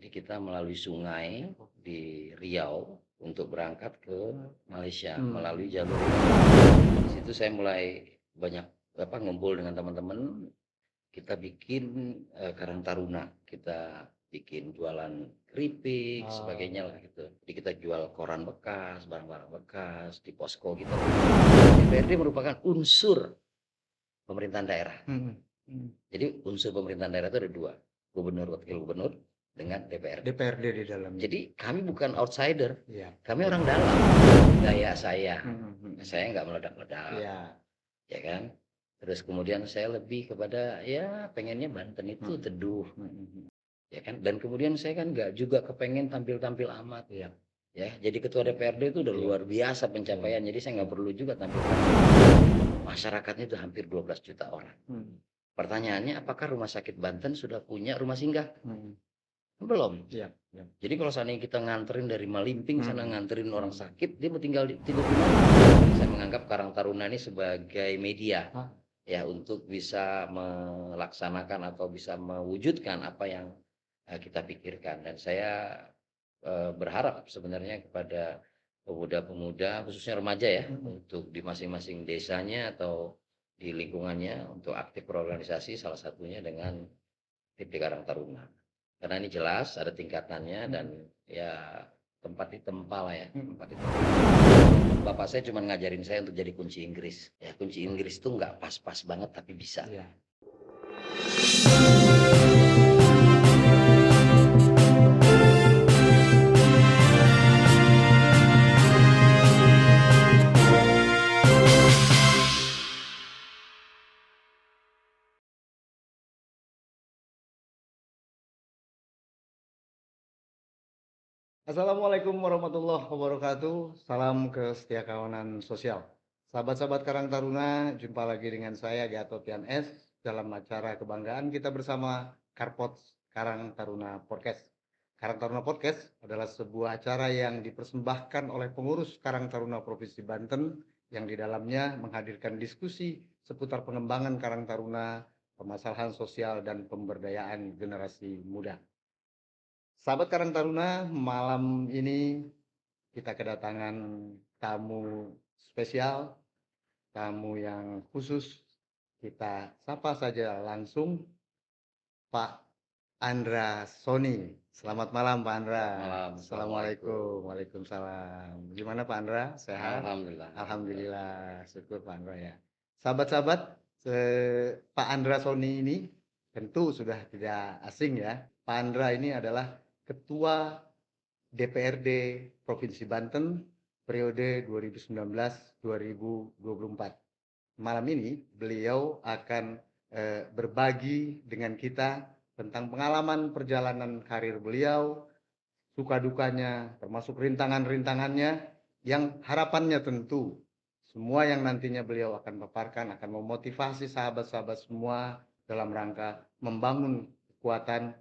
Jadi kita melalui sungai di Riau untuk berangkat ke Malaysia melalui jalur Riau. Di situ saya mulai banyak ngumpul dengan teman-teman. Kita bikin Karang Taruna, kita bikin jualan keripik, sebagainya lah gitu. Jadi kita jual koran bekas, barang-barang bekas di posko gitu. DPRD merupakan unsur pemerintahan daerah. Jadi unsur pemerintahan daerah itu ada dua, gubernur, wakil gubernur, dengan DPRD. DPRD di dalamnya. Jadi kami bukan outsider, Iya. kami orang dalam. Gaya saya nggak meledak-ledak, ya kan. Terus kemudian saya lebih kepada ya pengennya Banten itu teduh, ya kan. Dan kemudian saya kan nggak juga kepengen tampil-tampil amat, ya. Jadi ketua DPRD itu udah luar biasa pencapaian, jadi saya nggak perlu juga tampil. Masyarakatnya itu hampir 12 juta orang. Pertanyaannya, apakah rumah sakit Banten sudah punya rumah singgah? Belum. Jadi kalau seandainya kita nganterin dari Malimping sana nganterin orang sakit, dia mau tinggal tidur di mana? Saya menganggap Karang Taruna ini sebagai media ya untuk bisa melaksanakan atau bisa mewujudkan apa yang kita pikirkan. Dan saya berharap sebenarnya kepada pemuda-pemuda khususnya remaja ya untuk di masing-masing desanya atau di lingkungannya untuk aktif berorganisasi, salah satunya dengan TP Karang Taruna. Karena ini jelas ada tingkatannya dan ya tempat ditempa lah ya, tempat ditempa. Bapak saya cuma ngajarin saya untuk jadi kunci Inggris. Ya kunci Inggris itu nggak pas-pas banget tapi bisa. Assalamualaikum warahmatullahi wabarakatuh. Salam kesetiakawanan sosial. Sahabat-sahabat Karang Taruna, jumpa lagi dengan saya Gatot Yan S dalam acara kebanggaan kita bersama Karpots Karang Taruna Podcast. Karang Taruna Podcast adalah sebuah acara yang dipersembahkan oleh pengurus Karang Taruna Provinsi Banten yang di dalamnya menghadirkan diskusi seputar pengembangan Karang Taruna, permasalahan sosial dan pemberdayaan generasi muda. Sahabat Karang Taruna, malam ini kita kedatangan tamu spesial, tamu yang khusus. Kita sapa saja langsung Pak Andra Soni. Selamat malam Pak Andra. Malam. Assalamualaikum. Waalaikumsalam. Gimana Pak Andra? Sehat? Alhamdulillah. Alhamdulillah. Syukur Pak Andra ya. Sahabat-sahabat, Pak Andra Soni ini tentu sudah tidak asing ya. Pak Andra ini adalah Ketua DPRD Provinsi Banten periode 2019-2024. Malam ini beliau akan berbagi dengan kita tentang pengalaman perjalanan karir beliau, suka dukanya, termasuk rintangan-rintangannya yang harapannya tentu semua yang nantinya beliau akan paparkan akan memotivasi sahabat-sahabat semua dalam rangka membangun kekuatan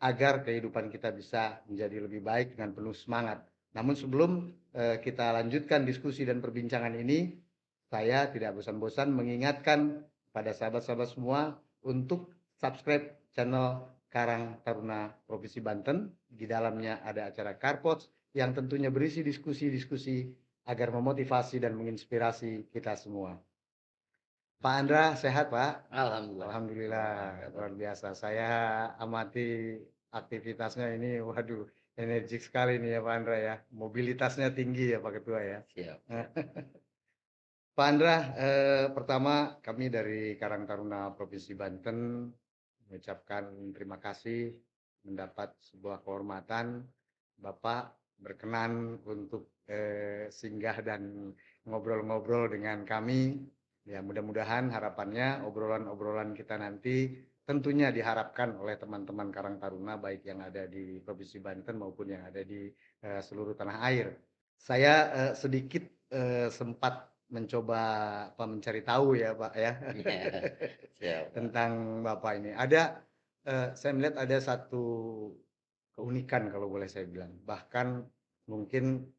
agar kehidupan kita bisa menjadi lebih baik dengan penuh semangat. Namun sebelum kita lanjutkan diskusi dan perbincangan ini, saya tidak bosan-bosan mengingatkan pada sahabat-sahabat semua untuk subscribe channel Karang Taruna Provinsi Banten. Di dalamnya ada acara Karpots yang tentunya berisi diskusi-diskusi agar memotivasi dan menginspirasi kita semua. Pak Andra sehat Pak? Alhamdulillah. Alhamdulillah, luar biasa. Saya amati aktivitasnya ini, waduh, energik sekali nih ya Pak Andra ya. Mobilitasnya tinggi ya Pak Ketua ya. Siap. Pak Andra, pertama kami dari Karang Taruna Provinsi Banten mengucapkan terima kasih mendapat sebuah kehormatan Bapak berkenan untuk singgah dan ngobrol-ngobrol dengan kami. Ya, mudah-mudahan harapannya obrolan-obrolan kita nanti tentunya diharapkan oleh teman-teman Karang Taruna baik yang ada di Provinsi Banten maupun yang ada di seluruh tanah air. Saya sedikit sempat mencoba mencari tahu ya Pak ya tentang Bapak ini. Ada saya melihat ada satu keunikan kalau boleh saya bilang. Bahkan mungkin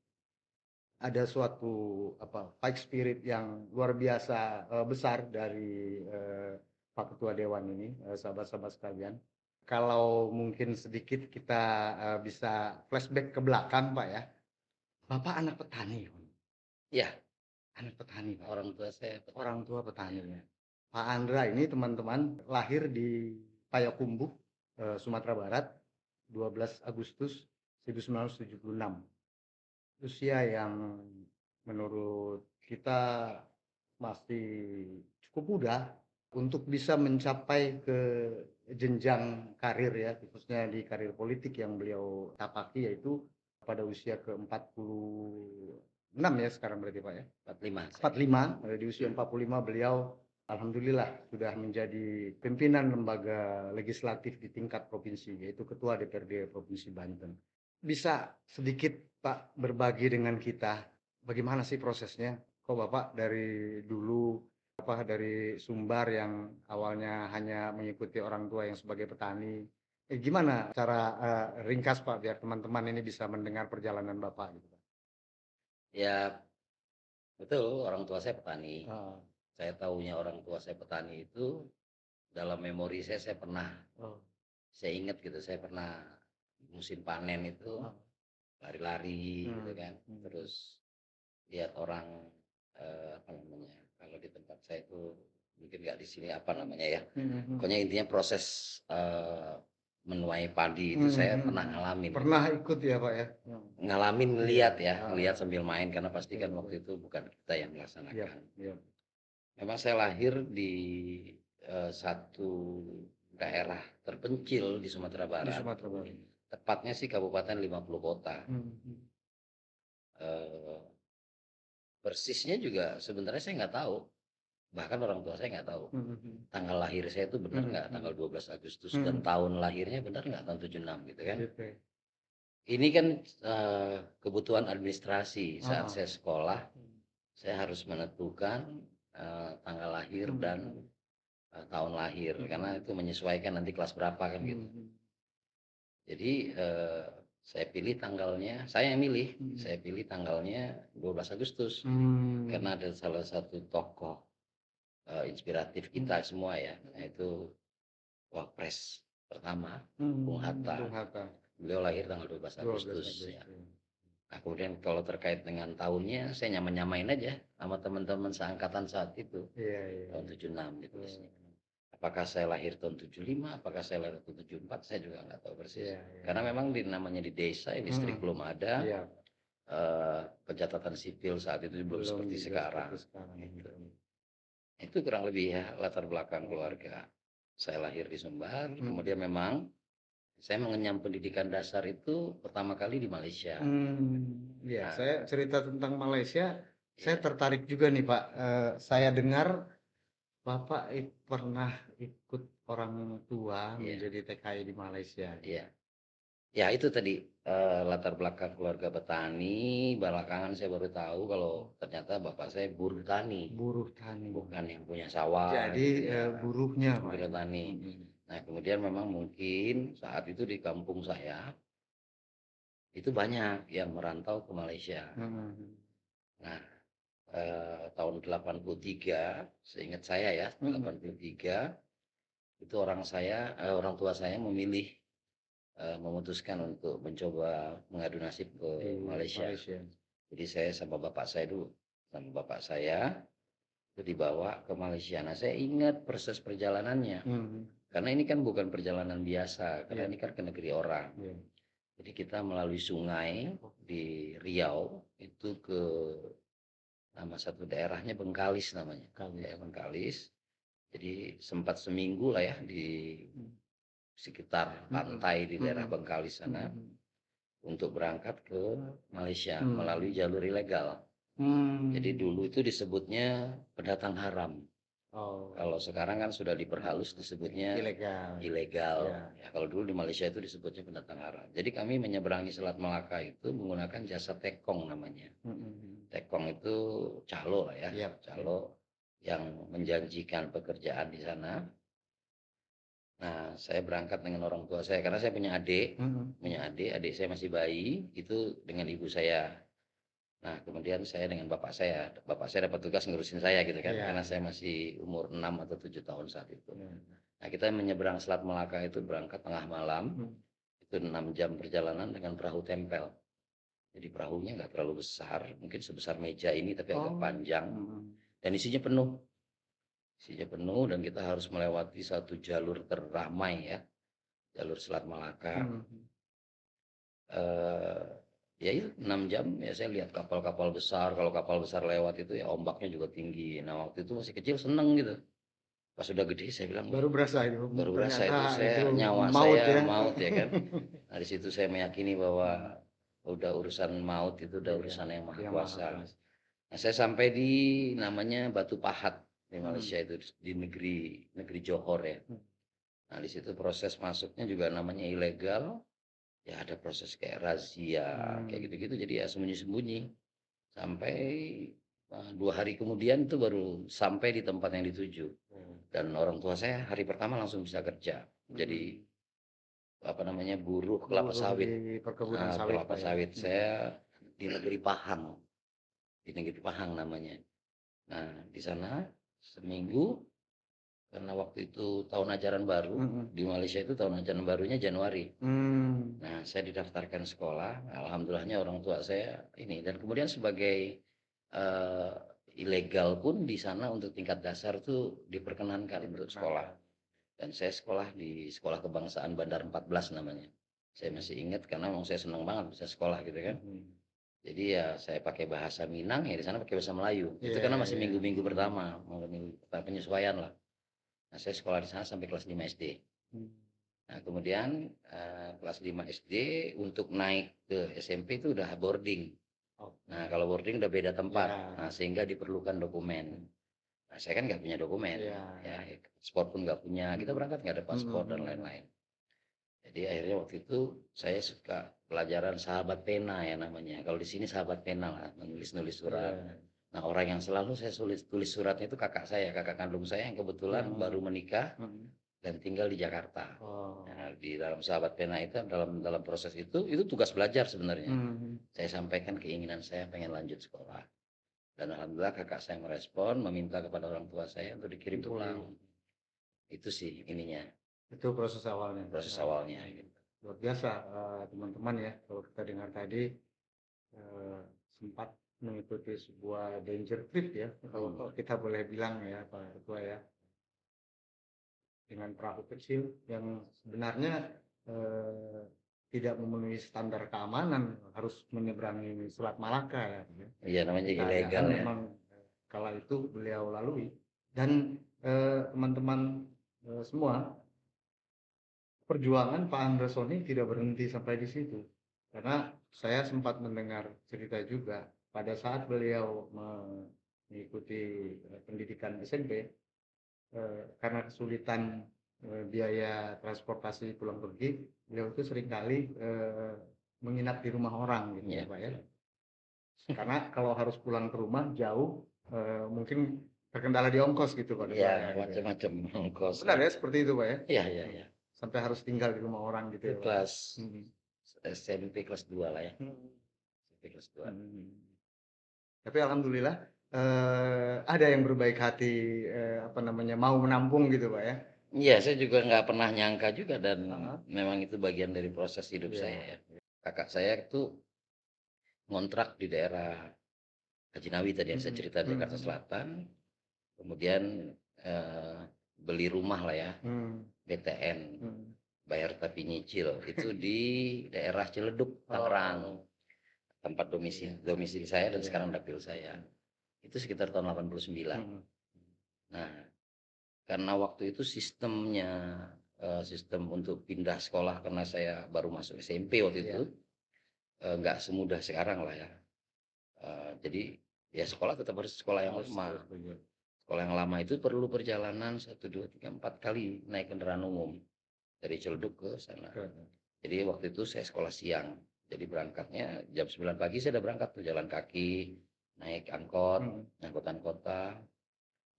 ada suatu fight spirit yang luar biasa besar dari Pak Ketua Dewan ini, sahabat-sahabat sekalian. Kalau mungkin sedikit kita bisa flashback ke belakang, Pak, ya. Bapak anak petani? Iya. Anak petani, Pak? Orang tua saya petani. Orang tua petani, ya. Pak Andra ini teman-teman lahir di Payakumbuh, Sumatera Barat, 12 Agustus 1976. Usia yang menurut kita masih cukup muda untuk bisa mencapai ke jenjang karir ya, khususnya di karir politik yang beliau tapaki, yaitu pada usia ke-46 ya sekarang berarti Pak ya? 45. 45, di usia 45 beliau alhamdulillah sudah menjadi pimpinan lembaga legislatif di tingkat provinsi, yaitu Ketua DPRD Provinsi Banten. Bisa sedikit Pak berbagi dengan kita, bagaimana sih prosesnya? Kok Bapak dari dulu dari Sumbar yang awalnya hanya mengikuti orang tua yang sebagai petani, gimana cara ringkas Pak biar teman-teman ini bisa mendengar perjalanan Bapak gitu Pak? Ya betul, orang tua saya petani. Saya tahunya orang tua saya petani itu dalam memori saya pernah, saya ingat gitu, saya pernah musim panen itu lari-lari gitu kan, terus lihat orang apa namanya, kalau di tempat saya itu mungkin nggak di sini apa namanya ya, pokoknya intinya proses menuai padi itu saya pernah ngalamin. Pernah ikut ya Pak ya? Ngalamin, lihat ya, lihat sambil main karena pasti kan waktu itu bukan kita yang melaksanakan. Memang saya lahir di satu daerah terpencil di Sumatera Barat. Tepatnya sih Kabupaten 50 Kota. Persisnya juga sebenarnya saya nggak tahu. Bahkan orang tua saya nggak tahu. Tanggal lahir saya itu benar nggak tanggal 12 Agustus dan tahun lahirnya benar nggak tahun 76 gitu kan. Ini kan kebutuhan administrasi saat saya sekolah. Saya harus menentukan tanggal lahir dan tahun lahir karena itu menyesuaikan nanti kelas berapa kan gitu. Jadi saya pilih tanggalnya, saya yang milih, saya pilih tanggalnya 12 Agustus karena ada salah satu tokoh inspiratif kita semua ya, yaitu Wapres pertama Bung Hatta. Beliau lahir tanggal 12 Agustus. Ya. Nah, kemudian kalau terkait dengan tahunnya, saya nyamain aja sama teman-teman seangkatan saat itu, tahun 76 gitu. Apakah saya lahir tahun 75, apakah saya lahir tahun 74, saya juga nggak tahu persis. Karena memang namanya di desa, listrik belum ada, pencatatan sipil saat itu belum seperti sekarang. Itu kurang lebih ya latar belakang keluarga. Saya lahir di Sumbar, kemudian memang saya mengenyam pendidikan dasar itu pertama kali di Malaysia. Ya, saya cerita tentang Malaysia, saya tertarik juga nih Pak. Saya dengar Bapak pernah ikut orang tua menjadi TKI di Malaysia. Iya. Ya itu tadi latar belakang keluarga petani. Belakangan saya baru tahu kalau ternyata bapak saya buruh tani. Buruh tani. Bukan yang punya sawah. Jadi buruhnya Pak. Buruh tani. Nah kemudian memang mungkin saat itu di kampung saya itu banyak yang merantau ke Malaysia. Nah tahun 83, seingat saya ya, 83 itu orang tua saya memilih memutuskan untuk mencoba mengadu nasib ke Malaysia. Jadi saya sama bapak saya itu dibawa ke Malaysia. Nah saya ingat proses perjalanannya, karena ini kan bukan perjalanan biasa, karena ini kan ke negeri orang. Jadi kita melalui sungai di Riau itu ke nama satu daerahnya Bengkalis namanya, Bengkalis. Jadi sempat seminggu lah ya di sekitar pantai di daerah Bengkalis sana untuk berangkat ke Malaysia melalui jalur ilegal. Jadi dulu itu disebutnya pendatang haram. Kalau sekarang kan sudah diperhalus disebutnya ilegal. Ya, kalau dulu di Malaysia itu disebutnya pendatang haram. Jadi kami menyeberangi Selat Melaka itu menggunakan jasa tekong namanya. Tekong itu calo lah ya, calo yang menjanjikan pekerjaan di sana. Nah, saya berangkat dengan orang tua saya karena saya punya adik, adik saya masih bayi itu dengan ibu saya. Nah, kemudian saya dengan bapak saya dapat tugas ngurusin saya gitu kan, karena saya masih umur 6 atau 7 tahun saat itu. Nah, kita menyeberang Selat Malaka itu berangkat tengah malam, itu 6 jam perjalanan dengan perahu tempel. Jadi perahunya nggak terlalu besar, mungkin sebesar meja ini tapi agak panjang, dan isinya penuh. Dan kita harus melewati satu jalur terramai ya, jalur Selat Malaka. Ya itu 6 jam ya, saya lihat kapal-kapal besar. Kalau kapal besar lewat itu ya ombaknya juga tinggi. Nah, waktu itu masih kecil seneng gitu. Pas sudah gede saya bilang, baru berasa itu saya nyawa maut saya ya. maut ya kan. Nah, di situ saya meyakini bahwa udah urusan maut itu udah urusan yang maha kuasa. Nah, saya sampai di namanya Batu Pahat di Malaysia itu, di negeri Johor ya. Nah, di situ proses masuknya juga namanya ilegal. Ya ada proses kayak razia, kayak gitu-gitu, jadi ya sembunyi-sembunyi. Sampai 2 hari kemudian itu baru sampai di tempat yang dituju. Dan orang tua saya hari pertama langsung bisa kerja. Jadi apa namanya, buruh kelapa sawit. Di perkebunan sawit. Kelapa sawit. Saya di negeri Pahang. Di negeri Pahang namanya. Nah, di sana seminggu, karena waktu itu tahun ajaran baru di Malaysia, itu tahun ajaran barunya Januari. Nah, saya didaftarkan sekolah. Alhamdulillahnya orang tua saya ini, dan kemudian sebagai ilegal pun di sana untuk tingkat dasar tuh diperkenankan untuk sekolah. Dan saya sekolah di Sekolah Kebangsaan Bandar 14 namanya. Saya masih ingat karena memang saya senang banget bisa sekolah gitu kan. Jadi ya saya pakai bahasa Minang, ya di sana pakai bahasa Melayu. Itu karena masih minggu-minggu pertama, minggu penyesuaian lah. Nah, saya sekolah di sana sampai kelas 5 SD. Nah, kemudian kelas 5 SD untuk naik ke SMP itu udah boarding. Nah, kalau boarding udah beda tempat. Nah, sehingga diperlukan dokumen. Nah, saya kan nggak punya dokumen. Ya, paspor pun nggak punya. Kita berangkat nggak ada paspor dan lain-lain. Jadi akhirnya waktu itu saya suka pelajaran sahabat pena ya namanya. Kalau di sini sahabat pena lah, menulis-nulis surat. Nah, orang yang selalu saya tulis suratnya itu kakak kandung saya yang kebetulan baru menikah dan tinggal di Jakarta. Nah, di dalam sahabat pena itu, dalam proses itu tugas belajar sebenarnya. Saya sampaikan keinginan saya pengen lanjut sekolah. Dan alhamdulillah kakak saya merespon, meminta kepada orang tua saya untuk dikirim pulang. Itu sih ininya. Itu proses awalnya. Gitu. Luar biasa teman-teman ya, kalau kita dengar tadi sempat mengikuti sebuah danger trip ya, kalau kita boleh bilang ya Pak Ketua ya, dengan perahu kecil yang sebenarnya tidak memenuhi standar keamanan, harus menyeberangi Selat Malaka ya. Iya, namanya ilegal ya. Memang kala itu beliau lalui. Dan teman-teman semua, perjuangan Pak Andresoni tidak berhenti sampai di situ. Karena saya sempat mendengar cerita juga pada saat beliau mengikuti pendidikan SMP, karena kesulitan biaya transportasi pulang pergi, beliau itu seringkali menginap di rumah orang gitu ya Pak ya. Karena kalau harus pulang ke rumah jauh, mungkin terkendala di ongkos gitu Pak. Iya, macam-macam ongkos. Benar ya seperti itu Pak ya? Iya. Sampai harus tinggal di rumah orang gitu ya Pak. Kelas SMP kelas 2 lah ya. SMP kelas 2. Tapi alhamdulillah ada yang berbaik hati mau menampung gitu Pak ya. Iya, saya juga nggak pernah nyangka juga, dan memang itu bagian dari proses hidup saya ya. Kakak saya itu ngontrak di daerah Hajinawi tadi yang saya cerita, di Jakarta Selatan. Kemudian beli rumah lah ya, BTN, bayar tapi nyicil. Itu di daerah Ciledug, Tangerang, tempat domisili saya dan sekarang dapil saya. Itu sekitar tahun 89. Nah, karena waktu itu sistem untuk pindah sekolah, karena saya baru masuk SMP waktu itu, nggak semudah sekarang lah ya. Jadi ya sekolah tetap harus sekolah yang lama. Sekolah yang lama itu perlu perjalanan 1, 2, 3, 4 kali naik kendaraan umum dari Ciledug ke sana. Jadi waktu itu saya sekolah siang. Jadi berangkatnya jam 9 pagi saya udah berangkat tuh, jalan kaki, naik angkutan kota.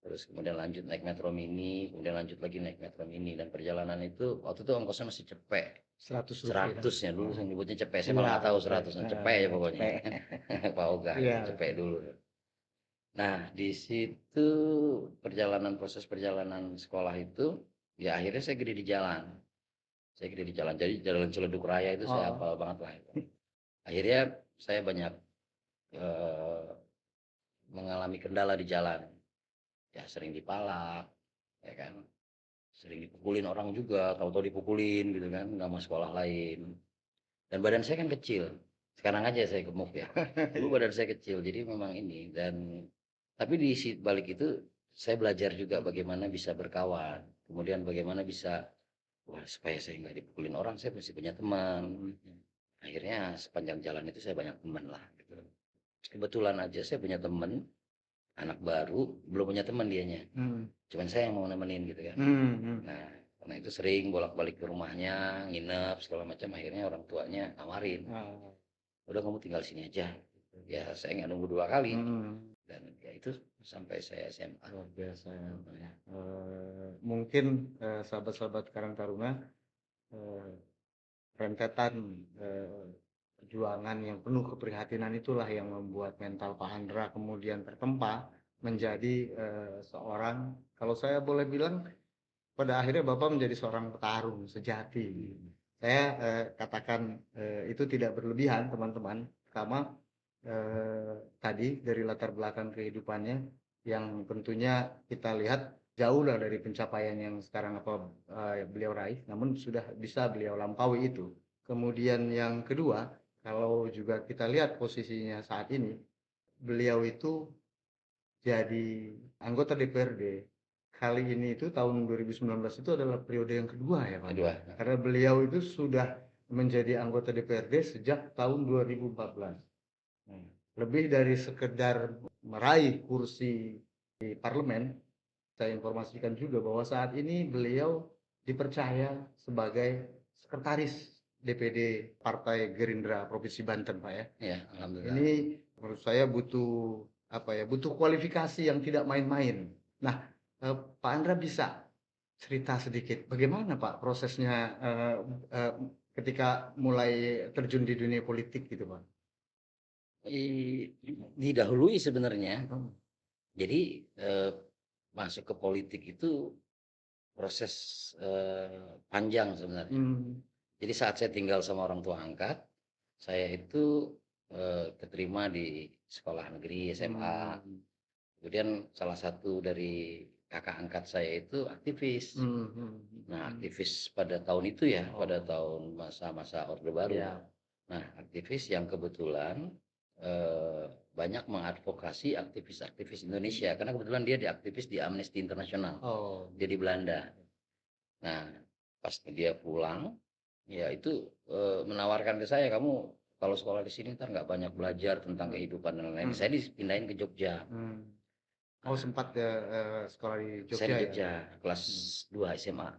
Terus kemudian lanjut naik metro mini, kemudian lanjut lagi naik metro mini, dan perjalanan itu waktu itu ongkosnya masih cepek. 100 ya dulu yang nyebutnya cepek, saya malah nggak tahu 100-nya cepek ya pokoknya. Pak Oga cepek dulu. Nah, di situ proses perjalanan sekolah itu Ya akhirnya saya gede di jalan. Jadi jalan Ciledug Raya itu saya hafal banget lah itu. Akhirnya saya banyak mengalami kendala di jalan. Ya sering dipalak, ya kan. Sering dipukulin orang juga, tahu-tahu dipukulin gitu kan, nggak mau sekolah lain. Dan badan saya kan kecil. Sekarang aja saya gemuk ya. Dulu badan saya kecil, jadi memang ini. Tapi di balik itu saya belajar juga bagaimana bisa berkawan. Kemudian bagaimana bisa, wah supaya saya nggak dipukulin orang, saya mesti punya teman. Akhirnya sepanjang jalan itu saya banyak teman lah. Gitu. Kebetulan aja saya punya teman, anak baru, belum punya teman dianya. Cuman saya yang mau nemenin gitu kan. Nah, karena itu sering bolak-balik ke rumahnya, nginep segala macam. Akhirnya orang tuanya nawarin, udah kamu tinggal sini aja. Ya saya nggak nunggu 2 kali. Dan ya itu sampai saya SMA. Luar biasa ya. Mungkin sahabat-sahabat Karang Taruna, rentetan perjuangan yang penuh keprihatinan itulah yang membuat mental Pak Andra kemudian tertempa menjadi seorang, kalau saya boleh bilang, pada akhirnya Bapak menjadi seorang petarung sejati. Saya katakan itu tidak berlebihan teman-teman, karena tadi dari latar belakang kehidupannya yang tentunya kita lihat jauh lah dari pencapaian yang sekarang beliau raih, namun sudah bisa beliau lampaui itu. Kemudian yang kedua, kalau juga kita lihat posisinya saat ini, beliau itu jadi anggota DPRD. Kali ini itu tahun 2019 itu adalah periode yang kedua ya Pak. Kedua. Karena beliau itu sudah menjadi anggota DPRD sejak tahun 2014. Lebih dari sekedar meraih kursi di parlemen, saya informasikan juga bahwa saat ini beliau dipercaya sebagai sekretaris DPD Partai Gerindra Provinsi Banten, Pak ya. Ya, alhamdulillah. Ini menurut saya butuh butuh kualifikasi yang tidak main-main. Nah, Pak Andra bisa cerita sedikit bagaimana Pak prosesnya ketika mulai terjun di dunia politik gitu Pak? Didahului sebenarnya. Jadi masuk ke politik itu proses panjang sebenarnya. Jadi saat saya tinggal sama orang tua angkat, saya itu keterima di sekolah negeri SMA. Kemudian salah satu dari kakak angkat saya itu aktivis. Nah, aktivis pada tahun itu ya, pada tahun masa-masa Orde Baru. Nah, aktivis yang kebetulan banyak mengadvokasi aktivis-aktivis Indonesia, karena kebetulan dia aktivis di Amnesty International. Dia di Belanda. Nah, pas dia pulang, ya itu menawarkan ke saya, kamu kalau sekolah di sini ntar nggak banyak belajar tentang kehidupan dan lain-lain. Saya dipindahin ke Jogja. Sempat sekolah di Jogja. Saya di Jogja, kelas 2 SMA.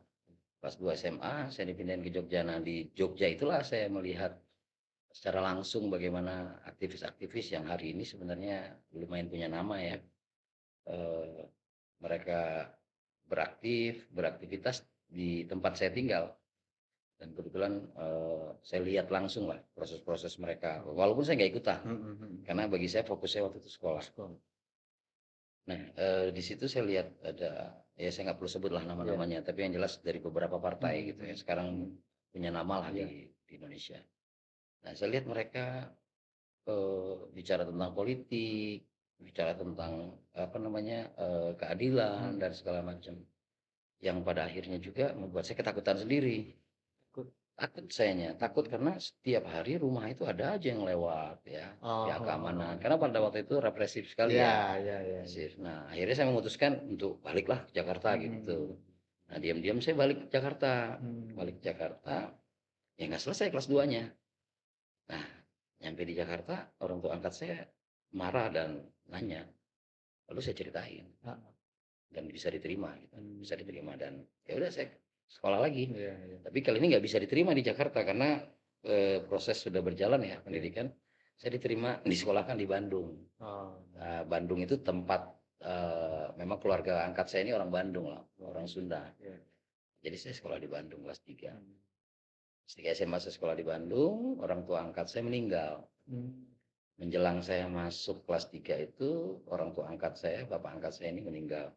Kelas 2 SMA, saya dipindahin ke Jogja. Nah, di Jogja itulah saya melihat secara langsung bagaimana aktivis-aktivis yang hari ini sebenarnya lumayan punya nama ya. Mereka beraktivitas di tempat saya tinggal. Dan kebetulan saya lihat langsung lah proses-proses mereka. Walaupun saya nggak ikutan, karena bagi saya fokusnya waktu itu sekolah. Nah, di situ saya lihat ada, ya saya nggak perlu sebut lah nama-namanya, tapi yang jelas dari beberapa partai gitu ya, sekarang punya nama lah di Indonesia. Nah, saya lihat mereka bicara tentang politik, bicara tentang keadilan dan segala macam, yang pada akhirnya juga membuat saya ketakutan sendiri. Takut karena setiap hari rumah itu ada aja yang lewat ya, pihak keamanan, karena pada waktu itu represif sekali ya. Nah, akhirnya saya memutuskan untuk baliklah ke Jakarta gitu. Nah, diam-diam saya balik ke Jakarta. Ya nggak selesai kelas 2-nya. Nah, nyampe di Jakarta, orang tua angkat saya marah dan nanya. Lalu saya ceritain. Dan bisa diterima gitu. Bisa diterima, dan ya udah saya sekolah lagi. Tapi kali ini nggak bisa diterima di Jakarta karena proses sudah berjalan ya pendidikan. Saya diterima disekolahkan di Bandung. Nah, Bandung itu tempat memang keluarga angkat saya ini orang Bandung lah, orang Sunda. Jadi saya sekolah di Bandung kelas 3. Ketika SMA saya sekolah di Bandung, orang tua angkat saya meninggal. Menjelang saya masuk kelas 3 itu, orang tua angkat saya, bapak angkat saya ini meninggal.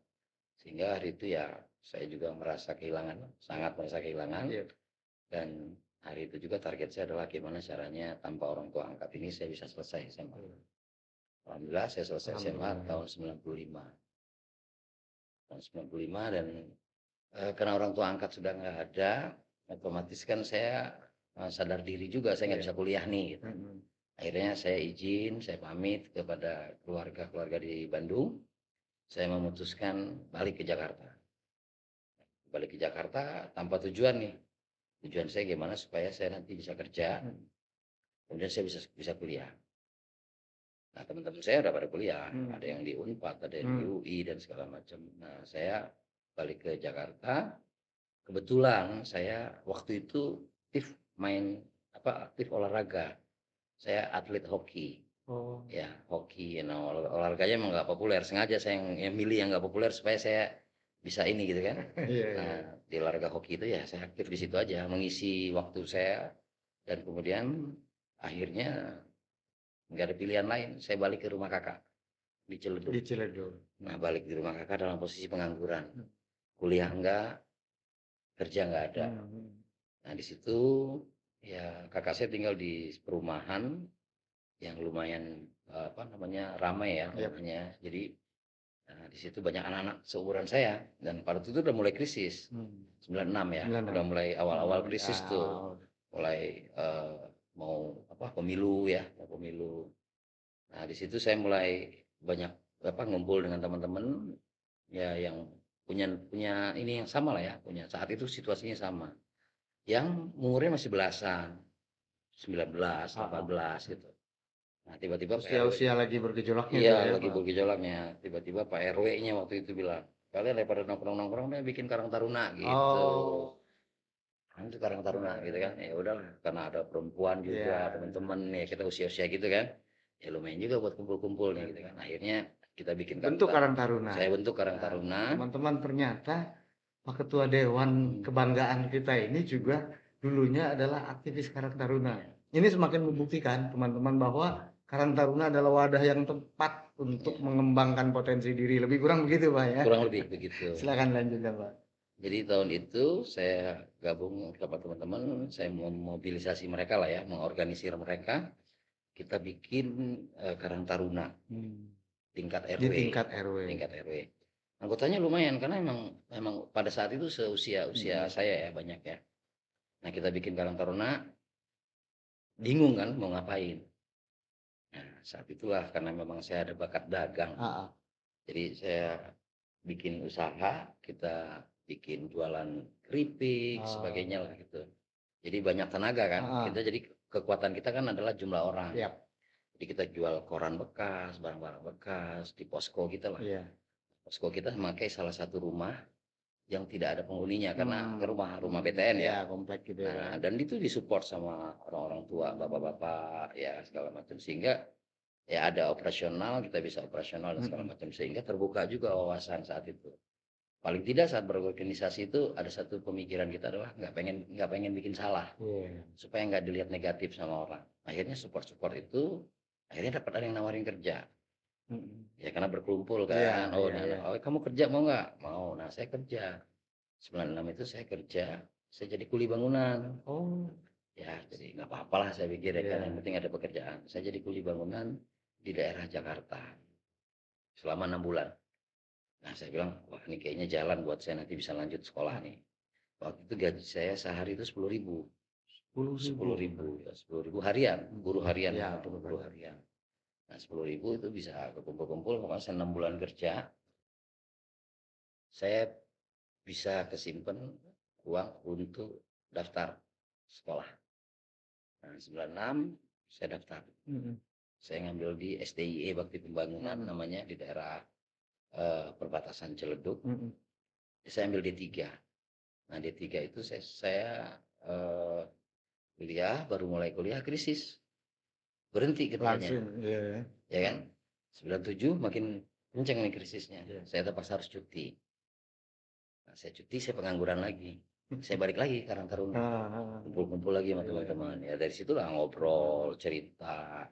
Sehingga hari itu ya saya juga merasa kehilangan, sangat merasa kehilangan. Dan hari itu juga target saya adalah gimana caranya tanpa orang tua angkat ini saya bisa selesai SMA. Alhamdulillah saya selesai SMA tahun 95. Tahun 95 dan karena orang tua angkat sudah nggak ada, otomatis kan saya sadar diri juga saya nggak bisa kuliah nih. Gitu. Akhirnya saya izin, saya pamit kepada keluarga-keluarga di Bandung. Saya memutuskan balik ke Jakarta. Balik ke Jakarta tanpa tujuan nih. Tujuan saya gimana supaya saya nanti bisa kerja, kemudian saya bisa kuliah. Nah teman-teman saya udah pada kuliah, ada yang di Unpad, ada yang di UI dan segala macam. Nah saya balik ke Jakarta, kebetulan saya waktu itu aktif olahraga. Saya atlet hoki. Ya hoki. Nah olahraganya emang nggak populer. Sengaja saya yang milih yang nggak populer supaya saya bisa ini gitu kan. Nah di olahraga hoki itu ya saya aktif di situ aja, mengisi waktu saya. Dan kemudian akhirnya nggak ada pilihan lain. Saya balik ke rumah kakak di Ciledug. Nah balik di rumah kakak dalam posisi pengangguran. Kuliah enggak, kerja nggak ada. Nah di situ ya kakak saya tinggal di perumahan yang lumayan ramai ya rumahnya. Jadi di situ banyak anak-anak seumuran saya dan pada itu udah mulai krisis. 96 ya, udah mulai awal-awal krisis tuh. Mulai mau pemilu ya, pemilu. Nah di situ saya mulai banyak ngumpul dengan teman-teman ya yang punya ini yang sama lah ya, punya saat itu situasinya sama. Yang umurnya masih belasan, 19, 18 gitu. Nah tiba-tiba usia lagi bergejolaknya. Iya lagi bergejolaknya. Tiba-tiba Pak RW-nya waktu itu bilang, kalian daripada nongkrong-nongkrong bikin Karang Taruna gitu. Itu Karang Taruna gitu kan. Ya udahlah, karena ada perempuan juga, teman-teman ya kita usia-usia gitu kan. Ya lumayan juga buat kumpul-kumpul nih gitu kan. Akhirnya kita bikin bentuk Karang Taruna. Saya bentuk Karang Taruna. Teman-teman ternyata Pak Ketua Dewan kebanggaan kita ini juga dulunya adalah aktivis Karang Taruna. Ini semakin membuktikan teman-teman bahwa Karang Taruna adalah wadah yang tepat untuk mengembangkan potensi diri. Lebih kurang begitu Pak ya? Kurang lebih begitu. Silakan lanjut ya Pak. Jadi tahun itu saya gabung sama teman-teman, saya memobilisasi mereka lah ya, mengorganisir mereka. Kita bikin Karang Taruna tingkat RW. Di tingkat RW. Tingkat RW. Anggotanya lumayan karena memang pada saat itu seusia saya ya banyak ya. Nah kita bikin Karang Taruna, bingung kan mau ngapain. Nah saat itulah karena memang saya ada bakat dagang. Jadi saya bikin usaha, kita bikin jualan keripik, sebagainya lah gitu. Jadi banyak tenaga kan. Kita jadi kekuatan kita kan adalah jumlah orang. Jadi kita jual koran bekas, barang-barang bekas di posko kita lah. Posko kita memakai salah satu rumah yang tidak ada penghuninya karena rumah BTN ya. Komplek gitu ya. Nah, dan itu disupport sama orang-orang tua, bapak-bapak ya segala macam sehingga ya ada operasional, kita bisa operasional dan segala macam sehingga terbuka juga wawasan saat itu. Paling tidak saat berorganisasi itu ada satu pemikiran kita adalah nggak pengen bikin salah supaya nggak dilihat negatif sama orang. Akhirnya support itu akhirnya dapat ada yang nawarin kerja. Ya karena berkumpul kan. Kamu kerja mau nggak? Mau. Nah saya kerja 96 itu saya kerja, saya jadi kuli bangunan. Ya jadi nggak apa-apa lah saya pikir ya kan yang penting ada pekerjaan. Saya jadi kuli bangunan di daerah Jakarta selama 6 bulan. Nah saya bilang wah ini kayaknya jalan buat saya nanti bisa lanjut sekolah nih. Waktu itu gaji saya sehari itu 10.000. 10.000 ya 10.000 harian, buruh harian ya, buruh harian. Nah 10.000 itu bisa kekumpul-kumpul, pokoknya saya 6 bulan kerja, saya bisa kesimpan uang untuk daftar sekolah. Nah 96 saya daftar, saya ngambil di SDIE Bakti Pembangunan namanya di daerah perbatasan Ciledug. Saya ambil D3. Nah D3 itu saya kuliah, baru mulai kuliah krisis. Berhenti kerjanya. Ya kan? 97 makin kenceng nih krisisnya. Saya terpaksa harus cuti. Nah, saya cuti, saya pengangguran lagi. Saya balik lagi ke Karang Taruna. Kumpul-kumpul lagi sama teman-teman. Ya dari situlah ngobrol, cerita.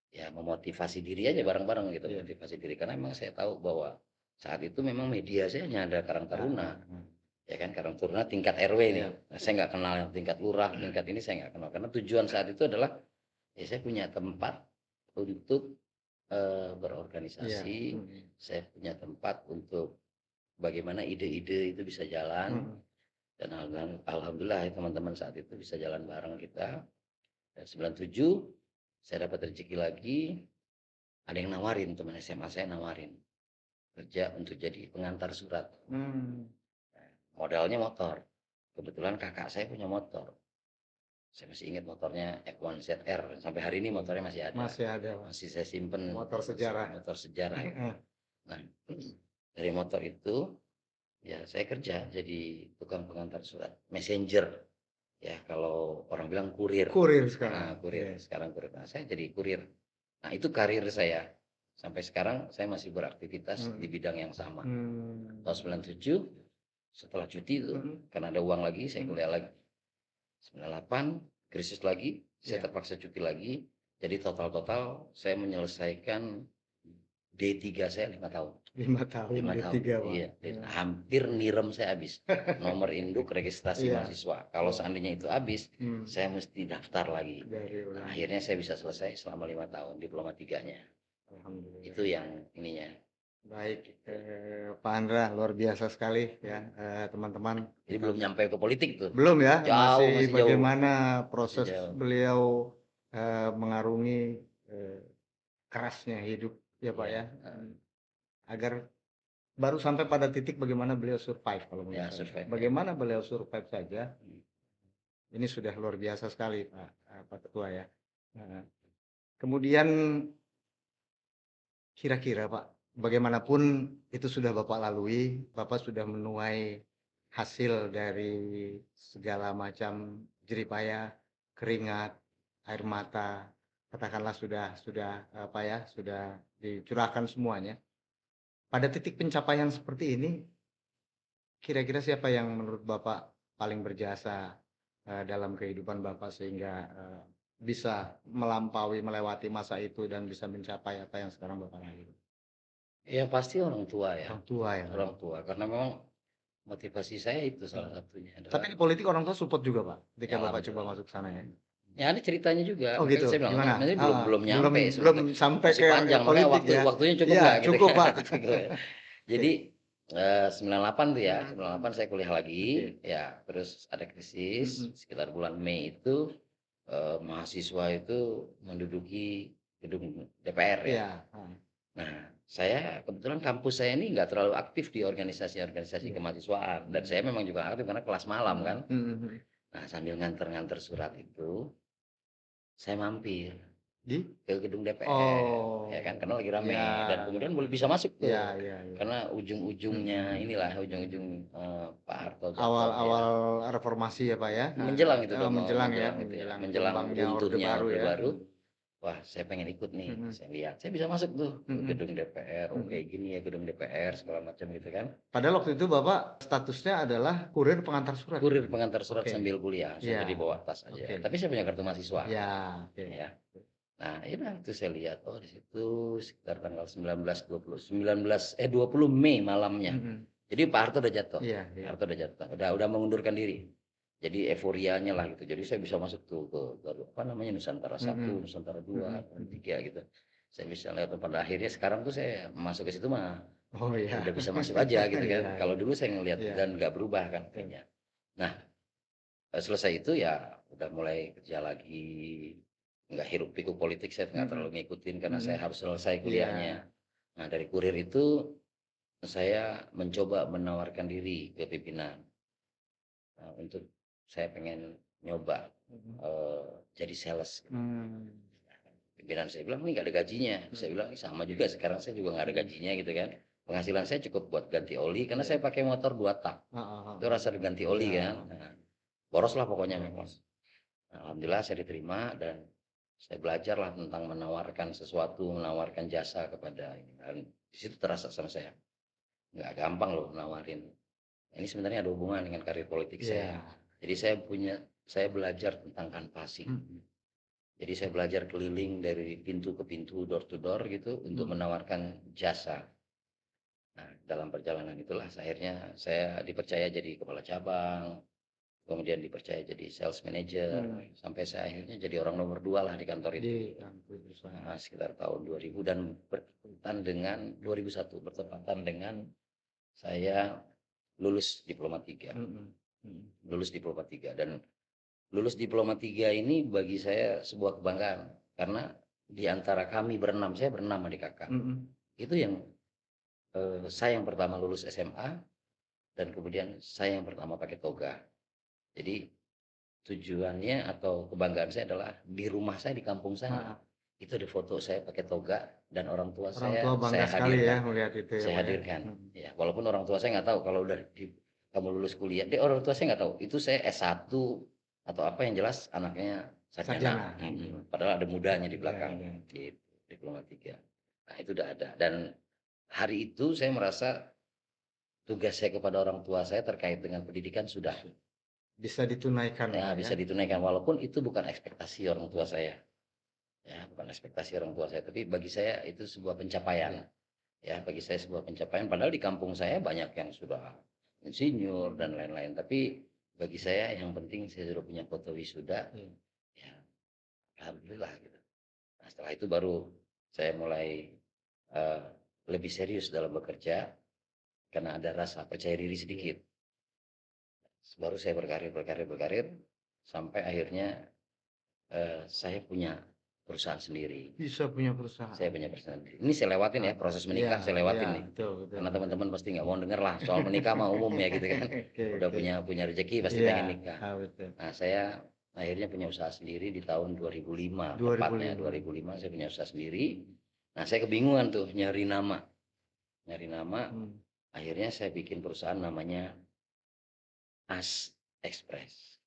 Ya memotivasi diri aja bareng-bareng gitu. Motivasi diri. Karena memang saya tahu bahwa Saat itu memang media saya hanya ada Karang Taruna, ya kan, Karang Taruna tingkat RW nih. Nah, saya nggak kenal yang tingkat lurah, tingkat ini saya nggak kenal. Karena tujuan saat itu adalah, ya saya punya tempat untuk berorganisasi, saya punya tempat untuk bagaimana ide-ide itu bisa jalan. Dan alhamdulillah teman-teman saat itu bisa jalan bareng kita. Dan 97 saya dapat rezeki lagi, ada yang nawarin, teman SMA saya nawarin kerja untuk jadi pengantar surat. Modalnya motor. Kebetulan kakak saya punya motor. Saya masih ingat motornya F1 ZR. Sampai hari ini motornya masih ada. Masih ada. Masih saya simpen. Motor sejarah. Motor sejarah. Nah, dari motor itu ya saya kerja jadi tukang pengantar surat, messenger. Ya kalau orang bilang kurir. Kurir sekarang. Nah, kurir. Sekarang kurir. Nah, saya jadi kurir. Nah, itu karir saya. Sampai sekarang saya masih beraktivitas di bidang yang sama. Tahun 97 setelah cuti itu karena ada uang lagi, saya kuliah lagi. 98 krisis lagi, saya terpaksa cuti lagi. Jadi total saya menyelesaikan D3 saya 5 tahun. 5 tahun D3, Pak. Iya, hampir nirem saya habis. Nomor induk registrasi mahasiswa. Kalau seandainya itu habis, saya mesti daftar lagi. Nah, akhirnya saya bisa selesai selama 5 tahun diploma 3-nya. Alhamdulillah. Itu yang ininya. Baik, Pak Andra, luar biasa sekali ya, teman-teman. Jadi belum nyampe ke politik tuh. Belum ya, Jauh, masih jauh. bagaimana proses beliau mengarungi kerasnya hidup ya Pak ya, agar baru sampai pada titik bagaimana beliau survive kalau menurut saya. Survive, bagaimana beliau survive saja, ini sudah luar biasa sekali Pak Ketua ya. Kemudian kira-kira Pak, bagaimanapun itu sudah Bapak lalui, Bapak sudah menuai hasil dari segala macam jeripaya, keringat, air mata, katakanlah sudah apa ya, sudah dicurahkan semuanya. Pada titik pencapaian seperti ini, kira-kira siapa yang menurut Bapak paling berjasa dalam kehidupan Bapak sehingga bisa melewati masa itu dan bisa mencapai apa yang sekarang Bapak raih? Ya pasti orang tua ya. Orang tua ya. Orang tua, karena memang motivasi saya itu salah satunya. Tapi di politik orang tua support juga Pak, ketika Bapak coba masuk sana ya? Ya ada ceritanya juga. Oh gitu. Saya bilang, gimana? belum nyampe. Belum sampai masih panjang, makanya waktunya cukup nggak? Gitu. Cukup Pak. Jadi 98 tuh ya, 98 saya kuliah lagi, ya terus ada krisis sekitar bulan Mei itu mahasiswa itu menduduki gedung DPR ya. Nah, saya kebetulan kampus saya ini nggak terlalu aktif di organisasi-organisasi kemahasiswaan dan saya memang juga aktif karena kelas malam kan. Nah, sambil nganter-nganter surat itu, saya mampir ke gedung DPR, ya kan, karena lagi rame dan kemudian boleh bisa masuk tuh, karena ujung-ujungnya inilah ujung-ujung Pak Harto. Awal-awal reformasi ya Pak ya. Menjelang itu dong, menjelang runtuhnya Orde Baru. Wah, saya pengen ikut nih, saya lihat, saya bisa masuk tuh ke gedung DPR, kayak gini ya gedung DPR segala macam gitu kan. Padahal waktu itu Bapak statusnya adalah kurir pengantar surat. Kurir pengantar surat sambil kuliah, saya jadi bawa tas aja. Tapi saya punya kartu mahasiswa. Ya. Nah, itu saya lihat, oh di situ sekitar tanggal 20 Mei malamnya. Jadi Pak Harto udah jatuh. Harto udah jatuh, udah mengundurkan diri. Jadi euforianya lah gitu. Jadi saya bisa masuk tuh ke apa namanya Nusantara 1, Nusantara 2, 3 gitu. Saya bisa lihat pada akhirnya sekarang tuh saya masuk ke situ mah. Udah bisa masuk aja gitu kan. Kalau dulu saya ngelihat dan nggak berubah kan kayaknya. Nah, selesai itu ya udah mulai kerja lagi. Nggak hiruk pikuk politik, saya nggak terlalu ngikutin karena saya harus selesai kuliahnya. Nah, dari kurir itu saya mencoba menawarkan diri ke pimpinan. Nah, untuk saya pengen nyoba jadi sales. Pimpinan saya bilang, ini nggak ada gajinya. Saya bilang, sama juga sekarang saya juga nggak ada gajinya gitu kan. Penghasilan saya cukup buat ganti oli karena saya pakai motor 2 tak. Itu rasa ganti oli kan. Nah, boros lah pokoknya memang. Nah, alhamdulillah saya diterima dan saya belajar lah tentang menawarkan sesuatu, menawarkan jasa kepada ini. Dan di situ terasa sama saya, nggak gampang loh nawarin. Ini sebenarnya ada hubungan dengan karir politik saya. Jadi saya belajar tentang canvassing. Jadi saya belajar keliling dari pintu ke pintu, door to door gitu, untuk menawarkan jasa. Nah, dalam perjalanan itulah akhirnya saya dipercaya jadi kepala cabang, kemudian dipercaya jadi sales manager, sampai saya akhirnya jadi orang nomor 2 lah di kantor itu. Sekitar tahun 2000 dan bertepatan dengan 2001, bertepatan dengan saya lulus diploma 3. Lulus diploma 3 dan lulus diploma 3 ini bagi saya sebuah kebanggaan karena di antara kami berenam, saya berenam adik kakak. Itu yang saya yang pertama lulus SMA dan kemudian saya yang pertama pakai toga. Jadi tujuannya atau kebanggaan saya adalah di rumah saya di kampung sana itu ada foto saya pakai toga dan orang tua saya bangga sekali ya melihat itu ya. Saya hadirkan. Ya, walaupun orang tua saya nggak tahu kalau udah kamu lulus kuliah. Orang tua saya nggak tahu itu saya S1 atau apa, yang jelas anaknya sarjana. Padahal ada mudanya di belakang di diploma 3. Nah, itu udah ada dan hari itu saya merasa tugas saya kepada orang tua saya terkait dengan pendidikan sudah bisa ditunaikan. Ya, bisa ditunaikan walaupun itu bukan ekspektasi orang tua saya. Ya, bukan ekspektasi orang tua saya, tapi bagi saya itu sebuah pencapaian. Ya, bagi saya sebuah pencapaian padahal di kampung saya banyak yang sudah insinyur dan lain-lain, tapi bagi saya yang penting saya sudah punya foto wisuda. Ya, alhamdulillah gitu. Nah, setelah itu baru saya mulai lebih serius dalam bekerja karena ada rasa percaya diri sedikit. Baru saya berkarir sampai akhirnya saya punya perusahaan sendiri. Bisa punya perusahaan. Saya punya perusahaan sendiri. Ini saya lewatin ya, proses menikah saya lewatin nih. Betul. Karena teman-teman pasti nggak mau denger lah soal menikah mah umum ya gitu kan. Udah punya rezeki pasti pengen nikah. Betul. Nah, saya akhirnya punya usaha sendiri di tahun 2005. Tepatnya 2005 saya punya usaha sendiri. Nah, saya kebingungan tuh nyari nama. Akhirnya saya bikin perusahaan namanya AS Express.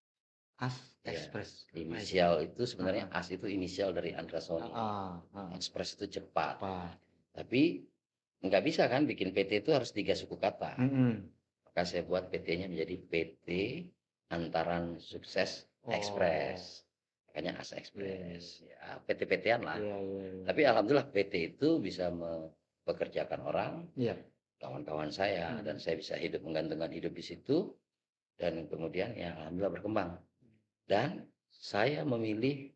AS Express. Ya, inisial itu sebenarnya AS itu inisial dari Andra Sony. Express itu cepat. Tapi nggak bisa kan bikin PT itu harus 3 suku kata. Maka saya buat PT-nya menjadi PT Antaran Sukses Express. Makanya AS Express. Ya, PT-PT-an lah. Tapi alhamdulillah PT itu bisa mempekerjakan orang. Kawan-kawan saya dan saya bisa menggantungkan hidup di situ. Dan kemudian ya alhamdulillah berkembang. Dan saya memilih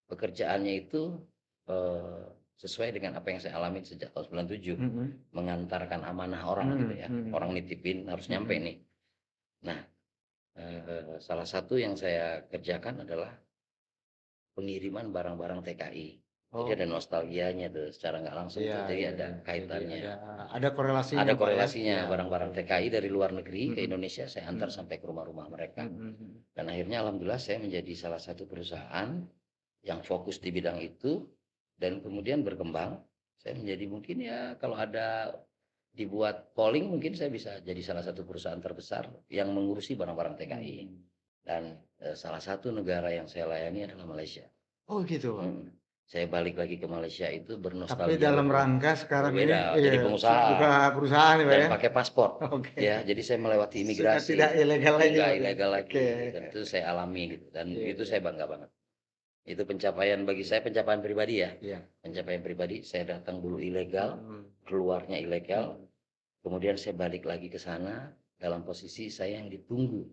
pekerjaannya itu sesuai dengan apa yang saya alami sejak tahun 97. Mengantarkan amanah orang gitu ya. Orang nitipin harus nyampe nih. Nah, salah satu yang saya kerjakan adalah pengiriman barang-barang TKI. Jadi ada nostalgianya tuh secara nggak langsung tuh. Jadi ada kaitannya. Ada korelasinya. Ada korelasinya barang-barang TKI dari luar negeri ke Indonesia saya antar sampai ke rumah-rumah mereka. Dan akhirnya alhamdulillah saya menjadi salah satu perusahaan yang fokus di bidang itu dan kemudian berkembang. Saya menjadi mungkin ya kalau ada dibuat polling mungkin saya bisa jadi salah satu perusahaan terbesar yang mengurusi barang-barang TKI. Dan salah satu negara yang saya layani adalah Malaysia. Oh gitu. Saya balik lagi ke Malaysia itu Tapi bernostalgia. dalam rangka sekarang beda, ini jadi pengusaha. Buka perusahaan ya, dan ya. pakai paspor. Ya, jadi saya melewati imigrasi. Sudah tidak ilegal lagi. Tidak ilegal lagi. Dan itu saya alami gitu. Dan itu saya bangga banget. Itu pencapaian bagi saya, pencapaian pribadi ya. Pencapaian pribadi, saya datang dulu ilegal, keluarnya ilegal. Kemudian saya balik lagi ke sana dalam posisi saya yang ditunggu